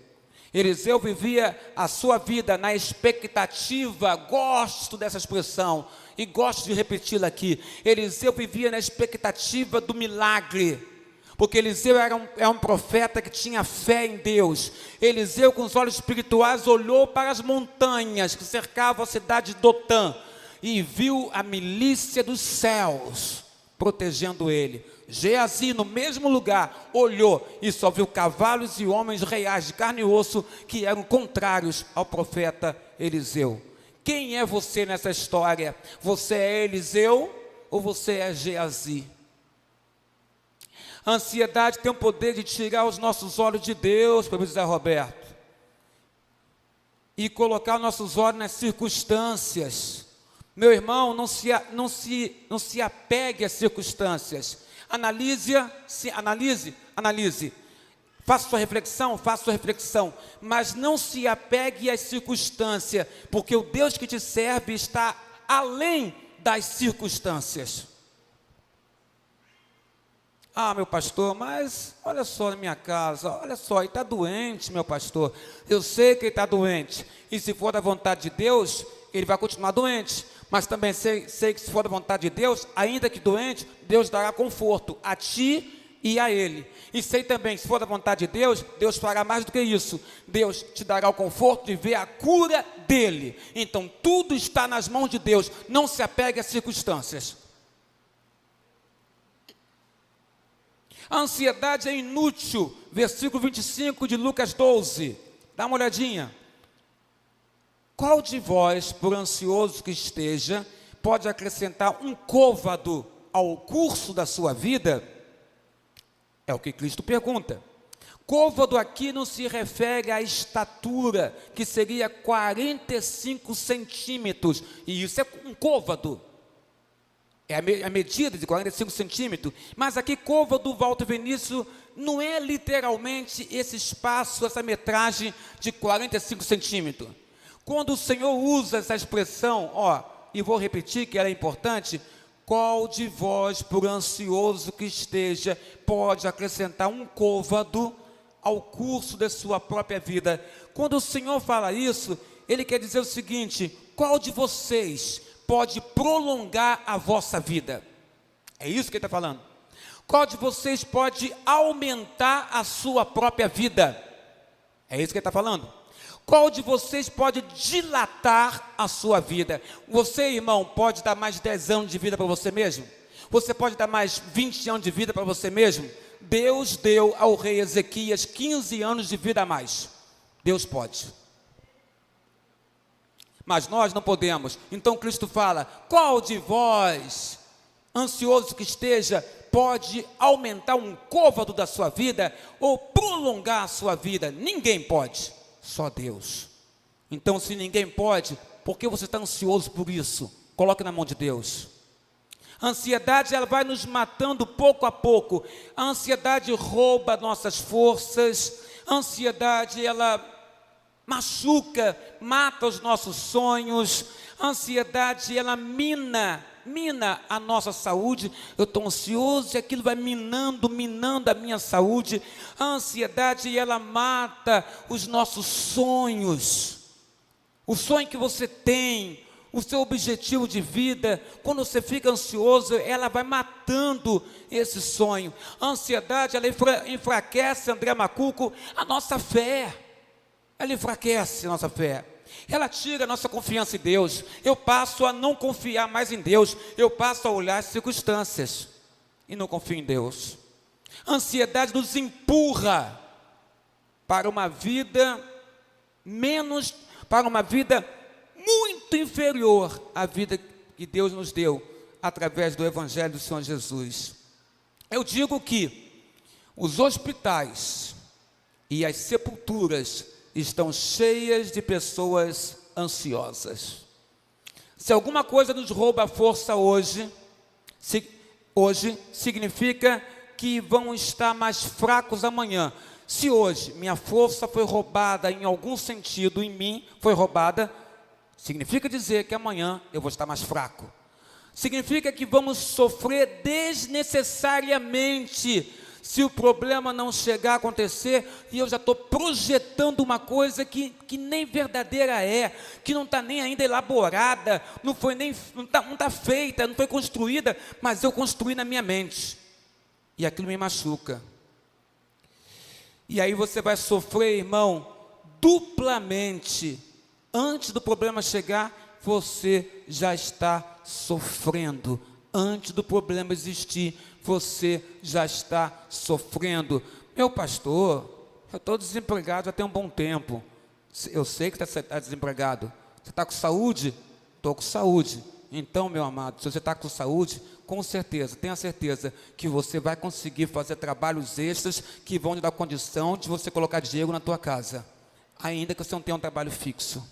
Eliseu vivia a sua vida na expectativa, gosto dessa expressão e gosto de repeti-la aqui. Eliseu vivia na expectativa do milagre, porque Eliseu era um profeta que tinha fé em Deus. Eliseu, com os olhos espirituais, olhou para as montanhas que cercavam a cidade de Dotã e viu a milícia dos céus protegendo ele. Geazi, no mesmo lugar, olhou e só viu cavalos e homens reais de carne e osso que eram contrários ao profeta Eliseu. Quem é você nessa história? Você é Eliseu ou você é Geazi? A ansiedade tem o poder de tirar os nossos olhos de Deus, para José Roberto, e colocar os nossos olhos nas circunstâncias. Meu irmão, não se apegue às circunstâncias. Analise. Faça sua reflexão, mas não se apegue às circunstâncias, porque o Deus que te serve está além das circunstâncias. Ah, meu pastor, mas olha só na minha casa, olha só, ele está doente, meu pastor. Eu sei que ele está doente, e se for da vontade de Deus, ele vai continuar doente. Mas também sei que se for da vontade de Deus, ainda que doente, Deus dará conforto a ti e a ele. E sei também que se for da vontade de Deus, Deus fará mais do que isso. Deus te dará o conforto de ver a cura dele. Então tudo está nas mãos de Deus. Não se apegue às circunstâncias. A ansiedade é inútil. Versículo 25 de Lucas 12. Dá uma olhadinha. Qual de vós, por ansioso que esteja, pode acrescentar um côvado ao curso da sua vida? É o que Cristo pergunta. Côvado aqui não se refere à estatura, que seria 45 centímetros, e isso é um côvado. É a medida de 45 centímetros, mas aqui côvado, Walter Vinícius, não é literalmente esse espaço, essa metragem de 45 centímetros. Quando o Senhor usa essa expressão, e vou repetir que ela é importante, qual de vós, por ansioso que esteja, pode acrescentar um côvado ao curso da sua própria vida? Quando o Senhor fala isso, Ele quer dizer o seguinte: qual de vocês pode prolongar a vossa vida? É isso que ele está falando. Qual de vocês pode aumentar a sua própria vida? É isso que ele está falando. Qual de vocês pode dilatar a sua vida? Você, irmão, pode dar mais 10 anos de vida para você mesmo? Você pode dar mais 20 anos de vida para você mesmo? Deus deu ao rei Ezequias 15 anos de vida a mais. Deus pode. Mas nós não podemos. Então Cristo fala: qual de vós, ansioso que esteja, pode aumentar um côvado da sua vida ou prolongar a sua vida? Ninguém pode, só Deus. Então, se ninguém pode, por que você está ansioso por isso? Coloque na mão de Deus. A ansiedade, ela vai nos matando pouco a pouco. A ansiedade rouba nossas forças. A ansiedade, ela machuca, mata os nossos sonhos. A ansiedade, ela mina a nossa saúde. Eu estou ansioso e aquilo vai minando a minha saúde. A ansiedade, ela mata os nossos sonhos. O sonho que você tem, o seu objetivo de vida, quando você fica ansioso, ela vai matando esse sonho. A ansiedade, ela enfraquece, André Macuco, a nossa fé. Ela enfraquece a nossa fé. Ela tira a nossa confiança em Deus. Eu passo a não confiar mais em Deus. Eu passo a olhar as circunstâncias e não confio em Deus. A ansiedade nos empurra para uma vida muito inferior à vida que Deus nos deu através do Evangelho do Senhor Jesus. Eu digo que os hospitais e as sepulturas estão cheias de pessoas ansiosas. Se alguma coisa nos rouba a força hoje significa que vão estar mais fracos amanhã. Se hoje minha força foi roubada em algum sentido em mim, foi roubada, significa dizer que amanhã eu vou estar mais fraco. Significa que vamos sofrer desnecessariamente se o problema não chegar a acontecer e eu já estou projetando uma coisa que nem verdadeira é, que não está nem ainda elaborada, não está feita, não foi construída, mas eu construí na minha mente. E aquilo me machuca. E aí você vai sofrer, irmão, duplamente. Antes do problema chegar, você já está sofrendo. Antes do problema existir, você já está sofrendo. Meu pastor, eu estou desempregado já tem um bom tempo. Eu sei que você está desempregado. Você está com saúde? Estou com saúde. Então, meu amado, se você está com saúde, com certeza, tenha certeza que você vai conseguir fazer trabalhos extras que vão lhe dar condição de você colocar dinheiro na tua casa, ainda que você não tenha um trabalho fixo.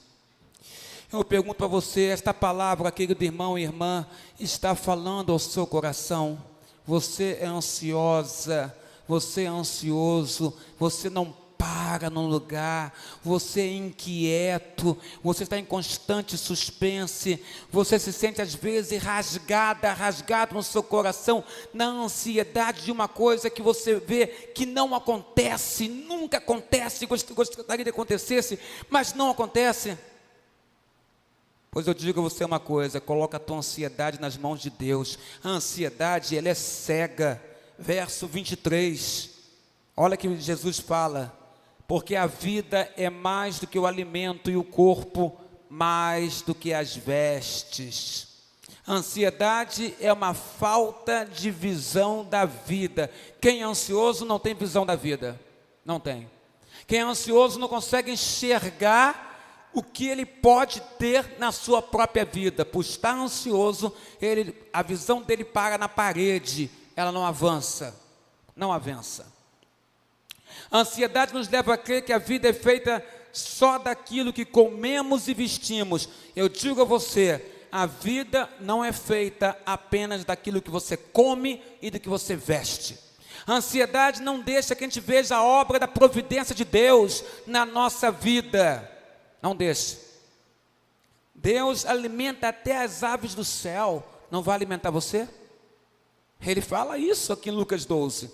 Eu pergunto para você, esta palavra, querido irmão e irmã, está falando ao seu coração? Você é ansiosa, você é ansioso, você não para no lugar, você é inquieto, você está em constante suspense, você se sente às vezes rasgado no seu coração, na ansiedade de uma coisa que você vê que não acontece, nunca acontece, gostaria que acontecesse, mas não acontece. Pois eu digo a você uma coisa, coloca a tua ansiedade nas mãos de Deus. A ansiedade, ela é cega. Verso 23, olha que Jesus fala: porque a vida é mais do que o alimento e o corpo mais do que as vestes. A ansiedade é uma falta de visão da vida. Quem é ansioso não tem visão da vida, não tem. Quem é ansioso não consegue enxergar o que ele pode ter na sua própria vida. Por estar ansioso, a visão dele para na parede, ela não avança, não avança. A ansiedade nos leva a crer que a vida é feita só daquilo que comemos e vestimos. Eu digo a você, a vida não é feita apenas daquilo que você come e do que você veste. A ansiedade não deixa que a gente veja a obra da providência de Deus na nossa vida. Não deixe. Deus alimenta até as aves do céu. Não vai alimentar você? Ele fala isso aqui em Lucas 12.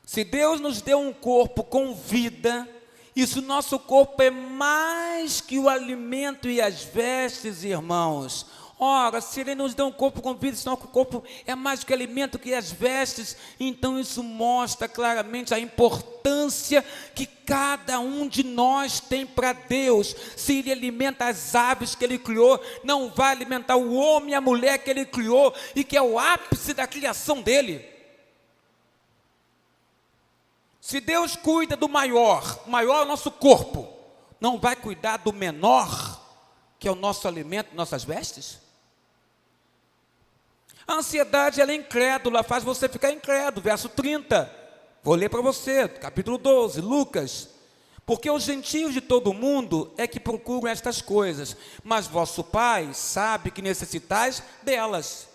Se Deus nos deu um corpo com vida E se o nosso corpo é mais que o alimento e as vestes, irmãos, ora, se Ele nos deu um corpo com vida, se nosso corpo é mais que o alimento que as vestes, então isso mostra claramente a importância que cada um de nós tem para Deus. Se Ele alimenta as aves que Ele criou, não vai alimentar o homem e a mulher que Ele criou, e que é o ápice da criação dEle. Se Deus cuida do maior, o maior é o nosso corpo, não vai cuidar do menor, que é o nosso alimento, nossas vestes? A ansiedade, ela é incrédula, faz você ficar incrédulo. Verso 30, vou ler para você, capítulo 12, Lucas. Porque os gentios de todo o mundo é que procuram estas coisas, mas vosso Pai sabe que necessitais delas.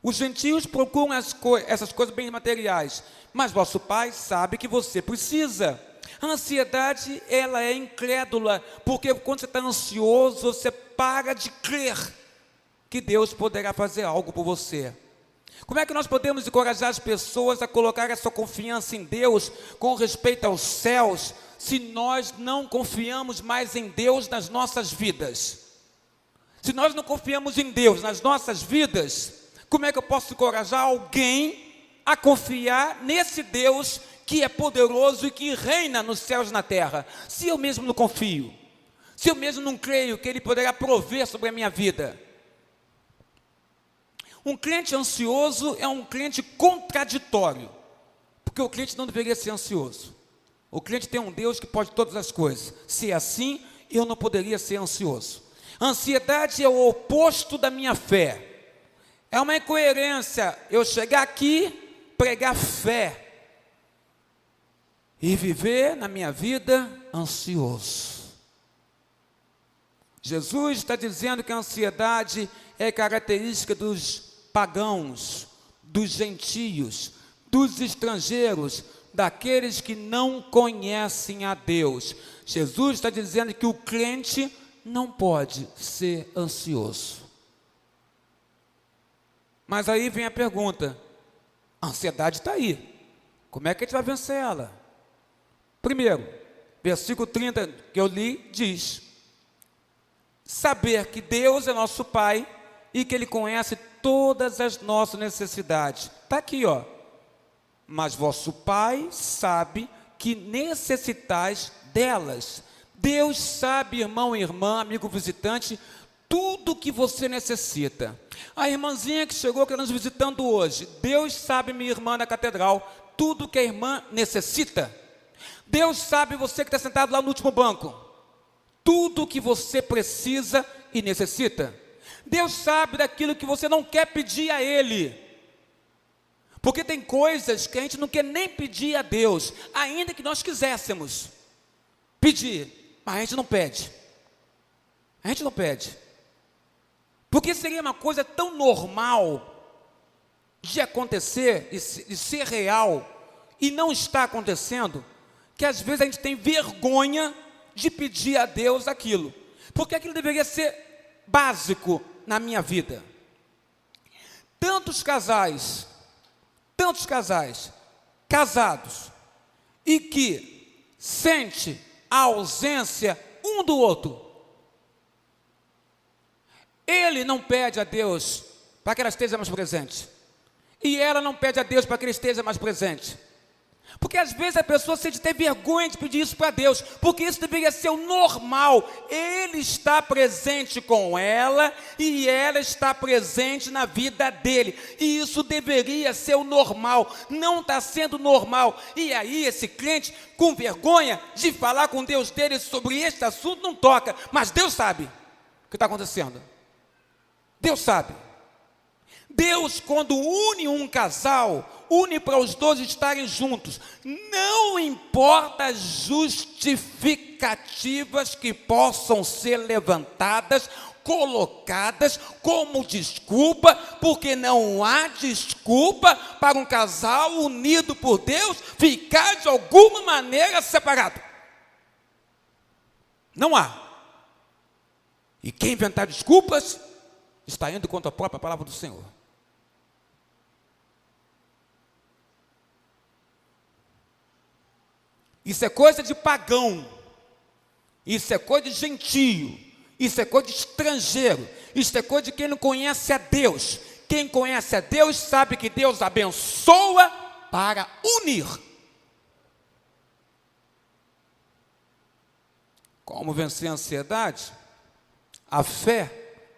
Os gentios procuram essas coisas bem materiais, mas vosso Pai sabe que você precisa. A ansiedade, ela é incrédula, porque quando você está ansioso, você para de crer que Deus poderá fazer algo por você. Como é que nós podemos encorajar as pessoas a colocar a sua confiança em Deus com respeito aos céus, se nós não confiamos mais em Deus nas nossas vidas? Se nós não confiamos em Deus nas nossas vidas, como é que eu posso encorajar alguém a confiar nesse Deus que é poderoso e que reina nos céus e na terra, se eu mesmo não confio, se eu mesmo não creio que Ele poderá prover sobre a minha vida? Um crente ansioso é um crente contraditório, porque o crente não deveria ser ansioso. O crente tem um Deus que pode todas as coisas. Se é assim, eu não poderia ser ansioso. A ansiedade é o oposto da minha fé. É uma incoerência eu chegar aqui, pregar fé e viver na minha vida ansioso. Jesus está dizendo que a ansiedade é característica dos pagãos, dos gentios, dos estrangeiros, daqueles que não conhecem a Deus. Jesus está dizendo que o crente não pode ser ansioso. Mas aí vem a pergunta: a ansiedade está aí, como é que a gente vai vencer ela? Primeiro, versículo 30 que eu li diz: saber que Deus é nosso Pai e que Ele conhece todas as nossas necessidades. Está aqui, ó. Mas vosso Pai sabe que necessitais delas. Deus sabe, irmão e irmã, amigo visitante, tudo que você necessita. A irmãzinha que chegou, que está nos visitando hoje, Deus sabe, minha irmã da catedral, tudo que a irmã necessita. Deus sabe, você que está sentado lá no último banco, tudo que você precisa e necessita. Deus sabe daquilo que você não quer pedir a Ele, porque tem coisas que a gente não quer nem pedir a Deus, ainda que nós quiséssemos pedir, mas a gente não pede. A gente não pede, porque seria uma coisa tão normal de acontecer e ser real, e não está acontecendo, que às vezes a gente tem vergonha de pedir a Deus aquilo, porque aquilo deveria ser básico na minha vida. Tantos casais casados, e que sente a ausência um do outro. Ele não pede a Deus para que ela esteja mais presente, e ela não pede a Deus para que ele esteja mais presente, porque às vezes a pessoa sente ter vergonha de pedir isso para Deus, porque isso deveria ser o normal. Ele está presente com ela e ela está presente na vida dele, e isso deveria ser o normal. Não está sendo normal, e aí esse crente com vergonha de falar com Deus dele sobre este assunto não toca, mas Deus sabe o que está acontecendo. Deus sabe. Deus, quando une um casal, une para os dois estarem juntos. Não importa as justificativas que possam ser levantadas, colocadas como desculpa, porque não há desculpa para um casal unido por Deus ficar de alguma maneira separado. Não há. E quem inventar desculpas está indo contra a própria palavra do Senhor. Isso é coisa de pagão. Isso é coisa de gentio. Isso é coisa de estrangeiro. Isso é coisa de quem não conhece a Deus. Quem conhece a Deus sabe que Deus abençoa para unir. Como vencer a ansiedade? A fé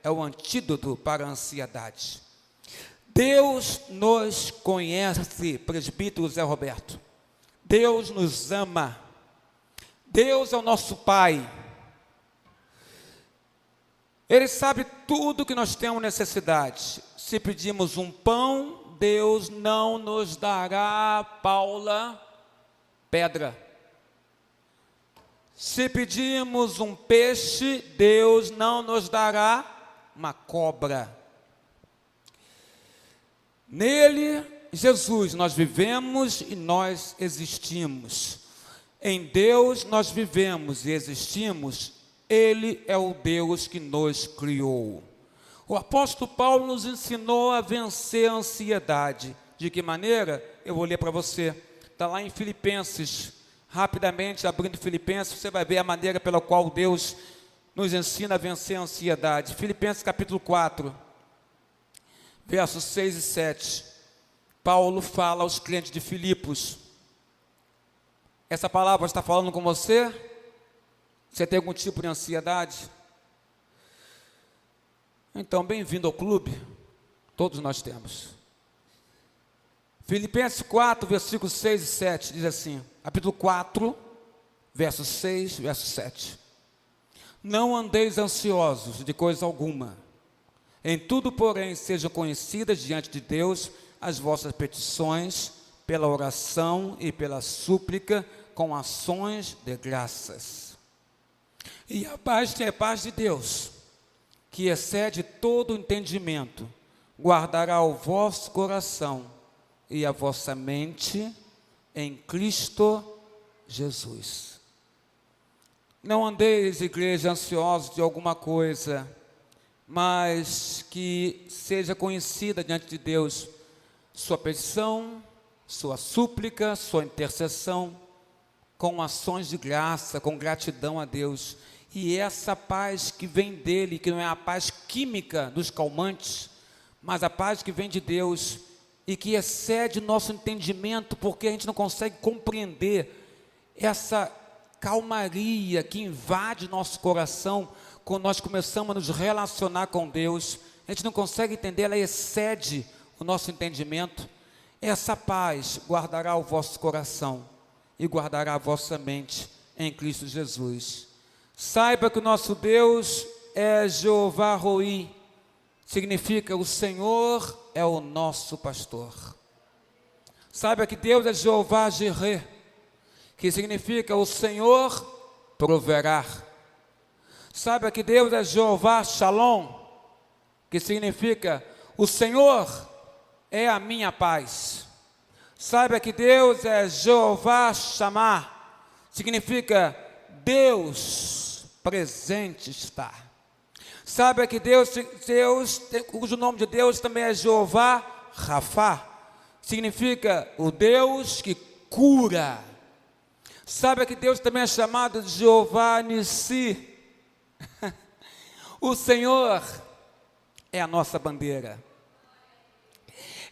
é o antídoto para a ansiedade. Deus nos conhece, presbítero Zé Roberto. Deus nos ama. Deus é o nosso Pai. Ele sabe tudo que nós temos necessidade. Se pedimos um pão, Deus não nos dará, Paula, pedra. Se pedimos um peixe, Deus não nos dará uma cobra. Nele, Jesus, nós vivemos e nós existimos. Em Deus nós vivemos e existimos. Ele é o Deus que nos criou. O apóstolo Paulo nos ensinou a vencer a ansiedade. De que maneira? Eu vou ler para você. Está lá em Filipenses. Rapidamente, abrindo Filipenses, você vai ver a maneira pela qual Deus nos ensina a vencer a ansiedade. Filipenses capítulo 4, versos 6 e 7. Paulo fala aos crentes de Filipos. Essa palavra está falando com você? Você tem algum tipo de ansiedade? Então, bem-vindo ao clube. Todos nós temos. Filipenses 4, versículos 6 e 7, diz assim, capítulo 4, versos 6, verso 7. Não andeis ansiosos de coisa alguma. Em tudo, porém, sejam conhecidas diante de Deus as vossas petições, pela oração e pela súplica, com ações de graças. E a paz de Deus, que excede todo o entendimento, guardará o vosso coração e a vossa mente em Cristo Jesus. Não andeis, igreja, ansiosos de alguma coisa, mas que seja conhecida diante de Deus sua petição, sua súplica, sua intercessão, com ações de graça, com gratidão a Deus. E essa paz que vem dele, que não é a paz química dos calmantes, mas a paz que vem de Deus e que excede nosso entendimento, porque a gente não consegue compreender essa calmaria que invade nosso coração quando nós começamos a nos relacionar com Deus. A gente não consegue entender, ela excede o nosso entendimento. Essa paz guardará o vosso coração e guardará a vossa mente em Cristo Jesus. Saiba que o nosso Deus é Jeová Roi, significa o Senhor é o nosso pastor. Saiba que Deus é Jeová Jireh, que significa o Senhor proverá. Saiba que Deus é Jeová Shalom, que significa o Senhor é a minha paz. Saiba que Deus é Jeová Shammah, significa Deus presente está. Saiba que Deus, cujo nome de Deus também é Jeová Rafá, significa o Deus que cura. Saiba que Deus também é chamado de Jeová Nissi. O Senhor é a nossa bandeira.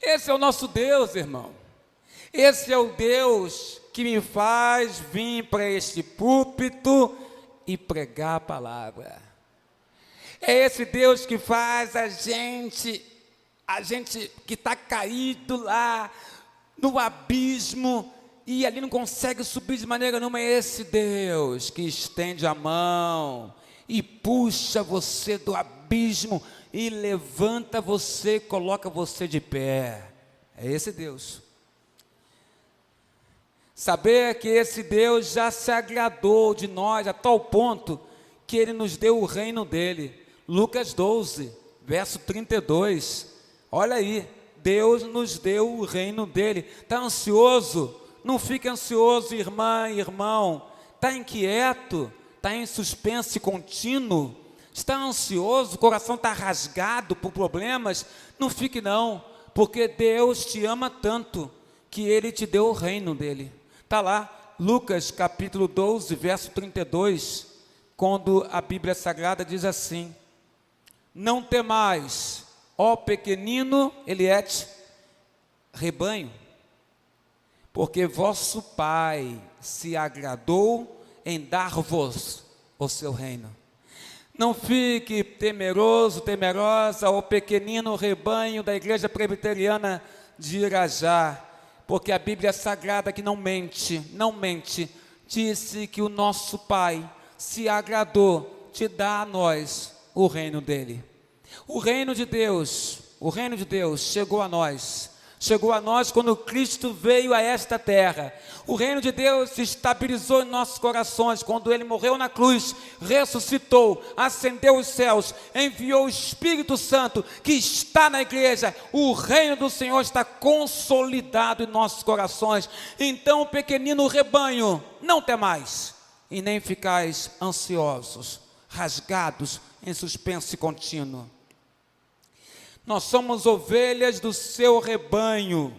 Esse é o nosso Deus, irmão. Esse é o Deus que me faz vir para este púlpito e pregar a palavra. É esse Deus que faz a gente que está caído lá no abismo e ali não consegue subir de maneira nenhuma. É esse Deus que estende a mão e puxa você do abismo e levanta você, coloca você de pé. É esse Deus. Saber que esse Deus já se agradou de nós a tal ponto que Ele nos deu o reino dEle. Lucas 12, verso 32. Olha aí, Deus nos deu o reino dEle. Está ansioso? Não fique ansioso, irmã e irmão. Está inquieto? Está em suspense contínuo? Está ansioso? O coração está rasgado por problemas? Não fique não, porque Deus te ama tanto que Ele te deu o reino dEle. Está lá, Lucas capítulo 12, verso 32, quando a Bíblia Sagrada diz assim: não temais, ó pequenino Eliete, rebanho, porque vosso Pai se agradou em dar-vos o seu reino. Não fique temeroso, temerosa, ó pequenino rebanho da Igreja Presbiteriana de Irajá, porque a Bíblia Sagrada, que não mente, disse que o nosso Pai se agradou de dar a nós o reino dele. O reino de Deus chegou a nós quando Cristo veio a esta terra. O reino de Deus se estabilizou em nossos corações quando Ele morreu na cruz, ressuscitou, ascendeu os céus, enviou o Espírito Santo que está na igreja. O reino do Senhor está consolidado em nossos corações. Então, pequenino rebanho, não temais e nem ficais ansiosos, rasgados em suspense contínuo. Nós somos ovelhas do seu rebanho.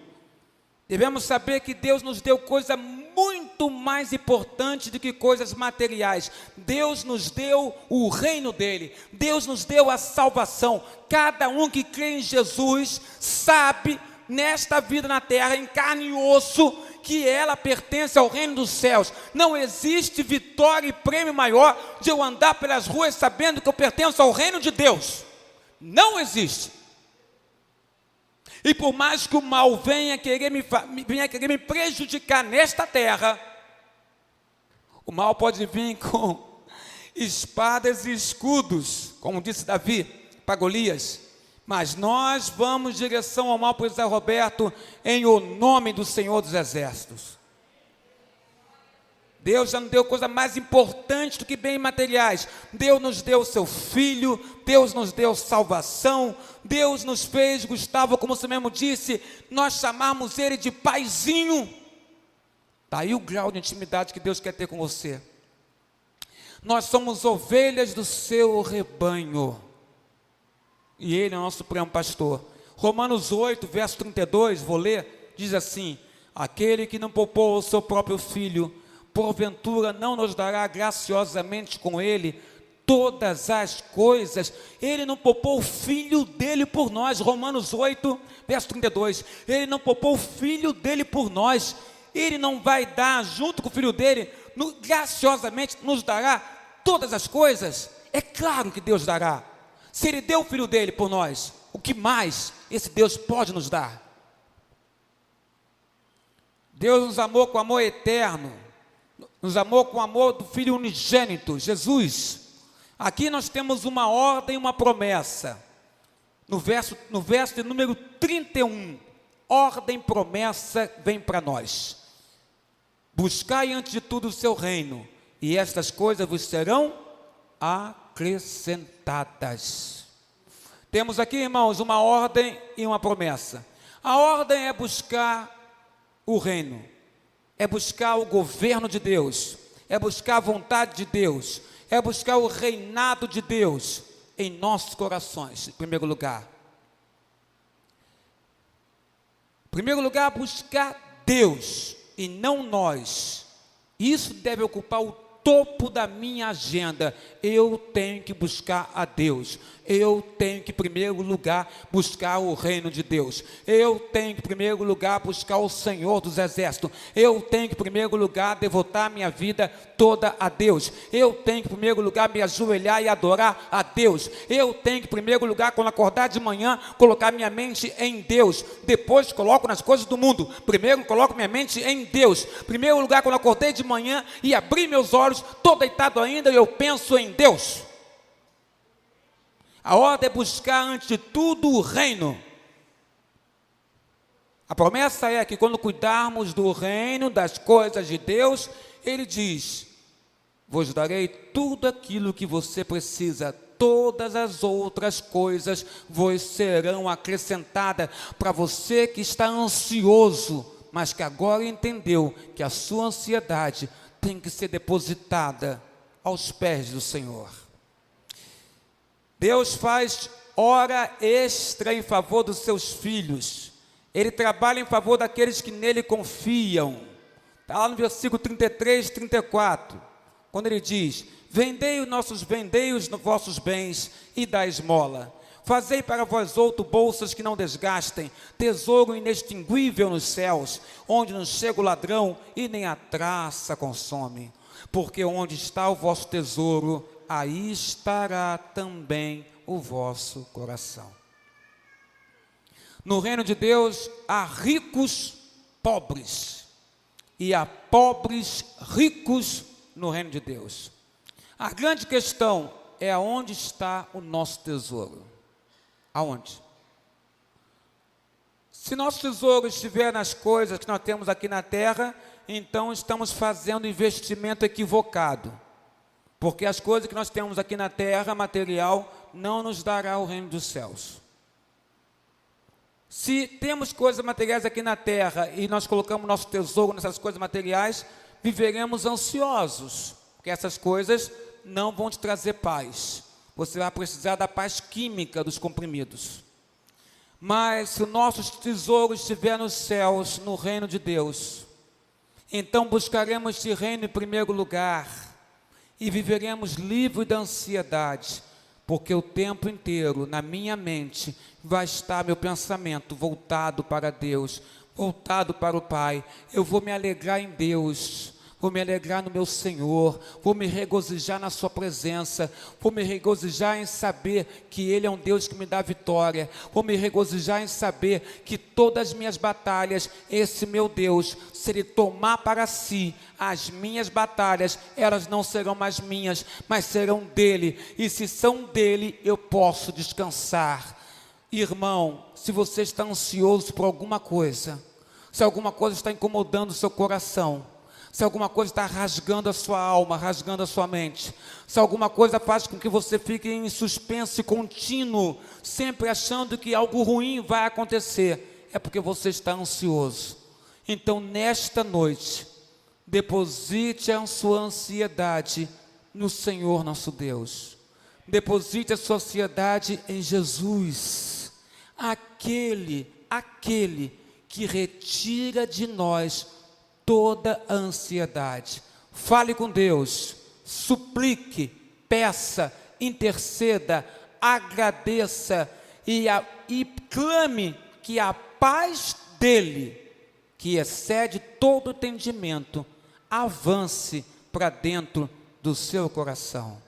Devemos saber que Deus nos deu coisa muito mais importante do que coisas materiais. Deus nos deu o reino dele. Deus nos deu a salvação. Cada um que crê em Jesus sabe, nesta vida na terra, em carne e osso, que ela pertence ao reino dos céus. Não existe vitória e prêmio maior de eu andar pelas ruas sabendo que eu pertenço ao reino de Deus. Não existe. E por mais que o mal venha querer me prejudicar nesta terra, o mal pode vir com espadas e escudos, como disse Davi para Golias, mas nós vamos em direção ao mal, pois é Roberto, em o nome do Senhor dos Exércitos. Deus já nos deu coisa mais importante do que bens materiais. Deus nos deu o seu Filho, Deus nos deu salvação, Deus nos fez, Gustavo, como você mesmo disse, nós chamamos Ele de Paizinho. Daí o grau de intimidade que Deus quer ter com você. Nós somos ovelhas do seu rebanho, e Ele é o nosso supremo pastor. Romanos 8, verso 32, vou ler, diz assim: aquele que não poupou o seu próprio Filho, porventura não nos dará graciosamente com Ele todas as coisas. Ele não poupou o Filho dele por nós. Romanos 8, verso 32. Ele não poupou o Filho dele por nós. Ele não vai dar, junto com o Filho dele, graciosamente nos dará todas as coisas? É claro que Deus dará. Se Ele deu o Filho dele por nós, o que mais esse Deus pode nos dar? Deus nos amou com amor eterno, nos amou com o amor do Filho unigênito, Jesus. Aqui nós temos uma ordem e uma promessa. No verso de número 31, ordem e promessa vem para nós. Buscai antes de tudo o seu reino, e estas coisas vos serão acrescentadas. Temos aqui, irmãos, uma ordem e uma promessa. A ordem é buscar o reino, é buscar o governo de Deus, é buscar a vontade de Deus, é buscar o reinado de Deus em nossos corações, em primeiro lugar. Em primeiro lugar, buscar Deus e não nós. Isso deve ocupar o topo da minha agenda. Eu tenho que buscar a Deus. Eu tenho que, em primeiro lugar, buscar o reino de Deus. Eu tenho que, em primeiro lugar, buscar o Senhor dos Exércitos. Eu tenho que, em primeiro lugar, devotar minha vida toda a Deus. Eu tenho que, em primeiro lugar, me ajoelhar e adorar a Deus. Eu tenho que, em primeiro lugar, quando acordar de manhã, colocar minha mente em Deus. Depois coloco nas coisas do mundo. Primeiro coloco minha mente em Deus. Primeiro lugar, quando acordei de manhã e abri meus olhos, estou deitado ainda e eu penso em Deus. A ordem é buscar antes de tudo o reino. A promessa é que quando cuidarmos do reino, das coisas de Deus, Ele diz: vos darei tudo aquilo que você precisa, todas as outras coisas vos serão acrescentadas. Para você que está ansioso, mas que agora entendeu que a sua ansiedade tem que ser depositada aos pés do Senhor. Deus faz hora extra em favor dos seus filhos. Ele trabalha em favor daqueles que nele confiam. Está lá no versículo 33, 34, quando ele diz: vendei os vossos bens e dai esmola. Fazei para vós outros bolsas que não desgastem, tesouro inextinguível nos céus, onde não chega o ladrão e nem a traça consome. Porque onde está o vosso tesouro, aí estará também o vosso coração. No reino de Deus há ricos pobres, e há pobres ricos no reino de Deus. A grande questão é aonde está o nosso tesouro. Aonde? Se nosso tesouro estiver nas coisas que nós temos aqui na terra, então estamos fazendo investimento equivocado, porque as coisas que nós temos aqui na terra, material, não nos dará o reino dos céus. Se temos coisas materiais aqui na terra e nós colocamos nosso tesouro nessas coisas materiais, viveremos ansiosos, porque essas coisas não vão te trazer paz. Você vai precisar da paz química dos comprimidos. Mas se o nosso tesouro estiver nos céus, no reino de Deus, então buscaremos esse reino em primeiro lugar e viveremos livre da ansiedade, porque o tempo inteiro, na minha mente, vai estar meu pensamento voltado para Deus, voltado para o Pai. Eu vou me alegrar em Deus, vou me alegrar no meu Senhor, vou me regozijar na sua presença, vou me regozijar em saber que Ele é um Deus que me dá vitória, vou me regozijar em saber que todas as minhas batalhas, esse meu Deus, se Ele tomar para si as minhas batalhas, elas não serão mais minhas, mas serão dEle, e se são dEle, eu posso descansar. Irmão, se você está ansioso por alguma coisa, se alguma coisa está incomodando o seu coração, se alguma coisa está rasgando a sua alma, rasgando a sua mente, se alguma coisa faz com que você fique em suspense contínuo, sempre achando que algo ruim vai acontecer, é porque você está ansioso. Então, nesta noite, deposite a sua ansiedade no Senhor nosso Deus. Deposite a sua ansiedade em Jesus, aquele que retira de nós toda a ansiedade. Fale com Deus, suplique, peça, interceda, agradeça e clame que a paz dEle, que excede todo entendimento, avance para dentro do seu coração.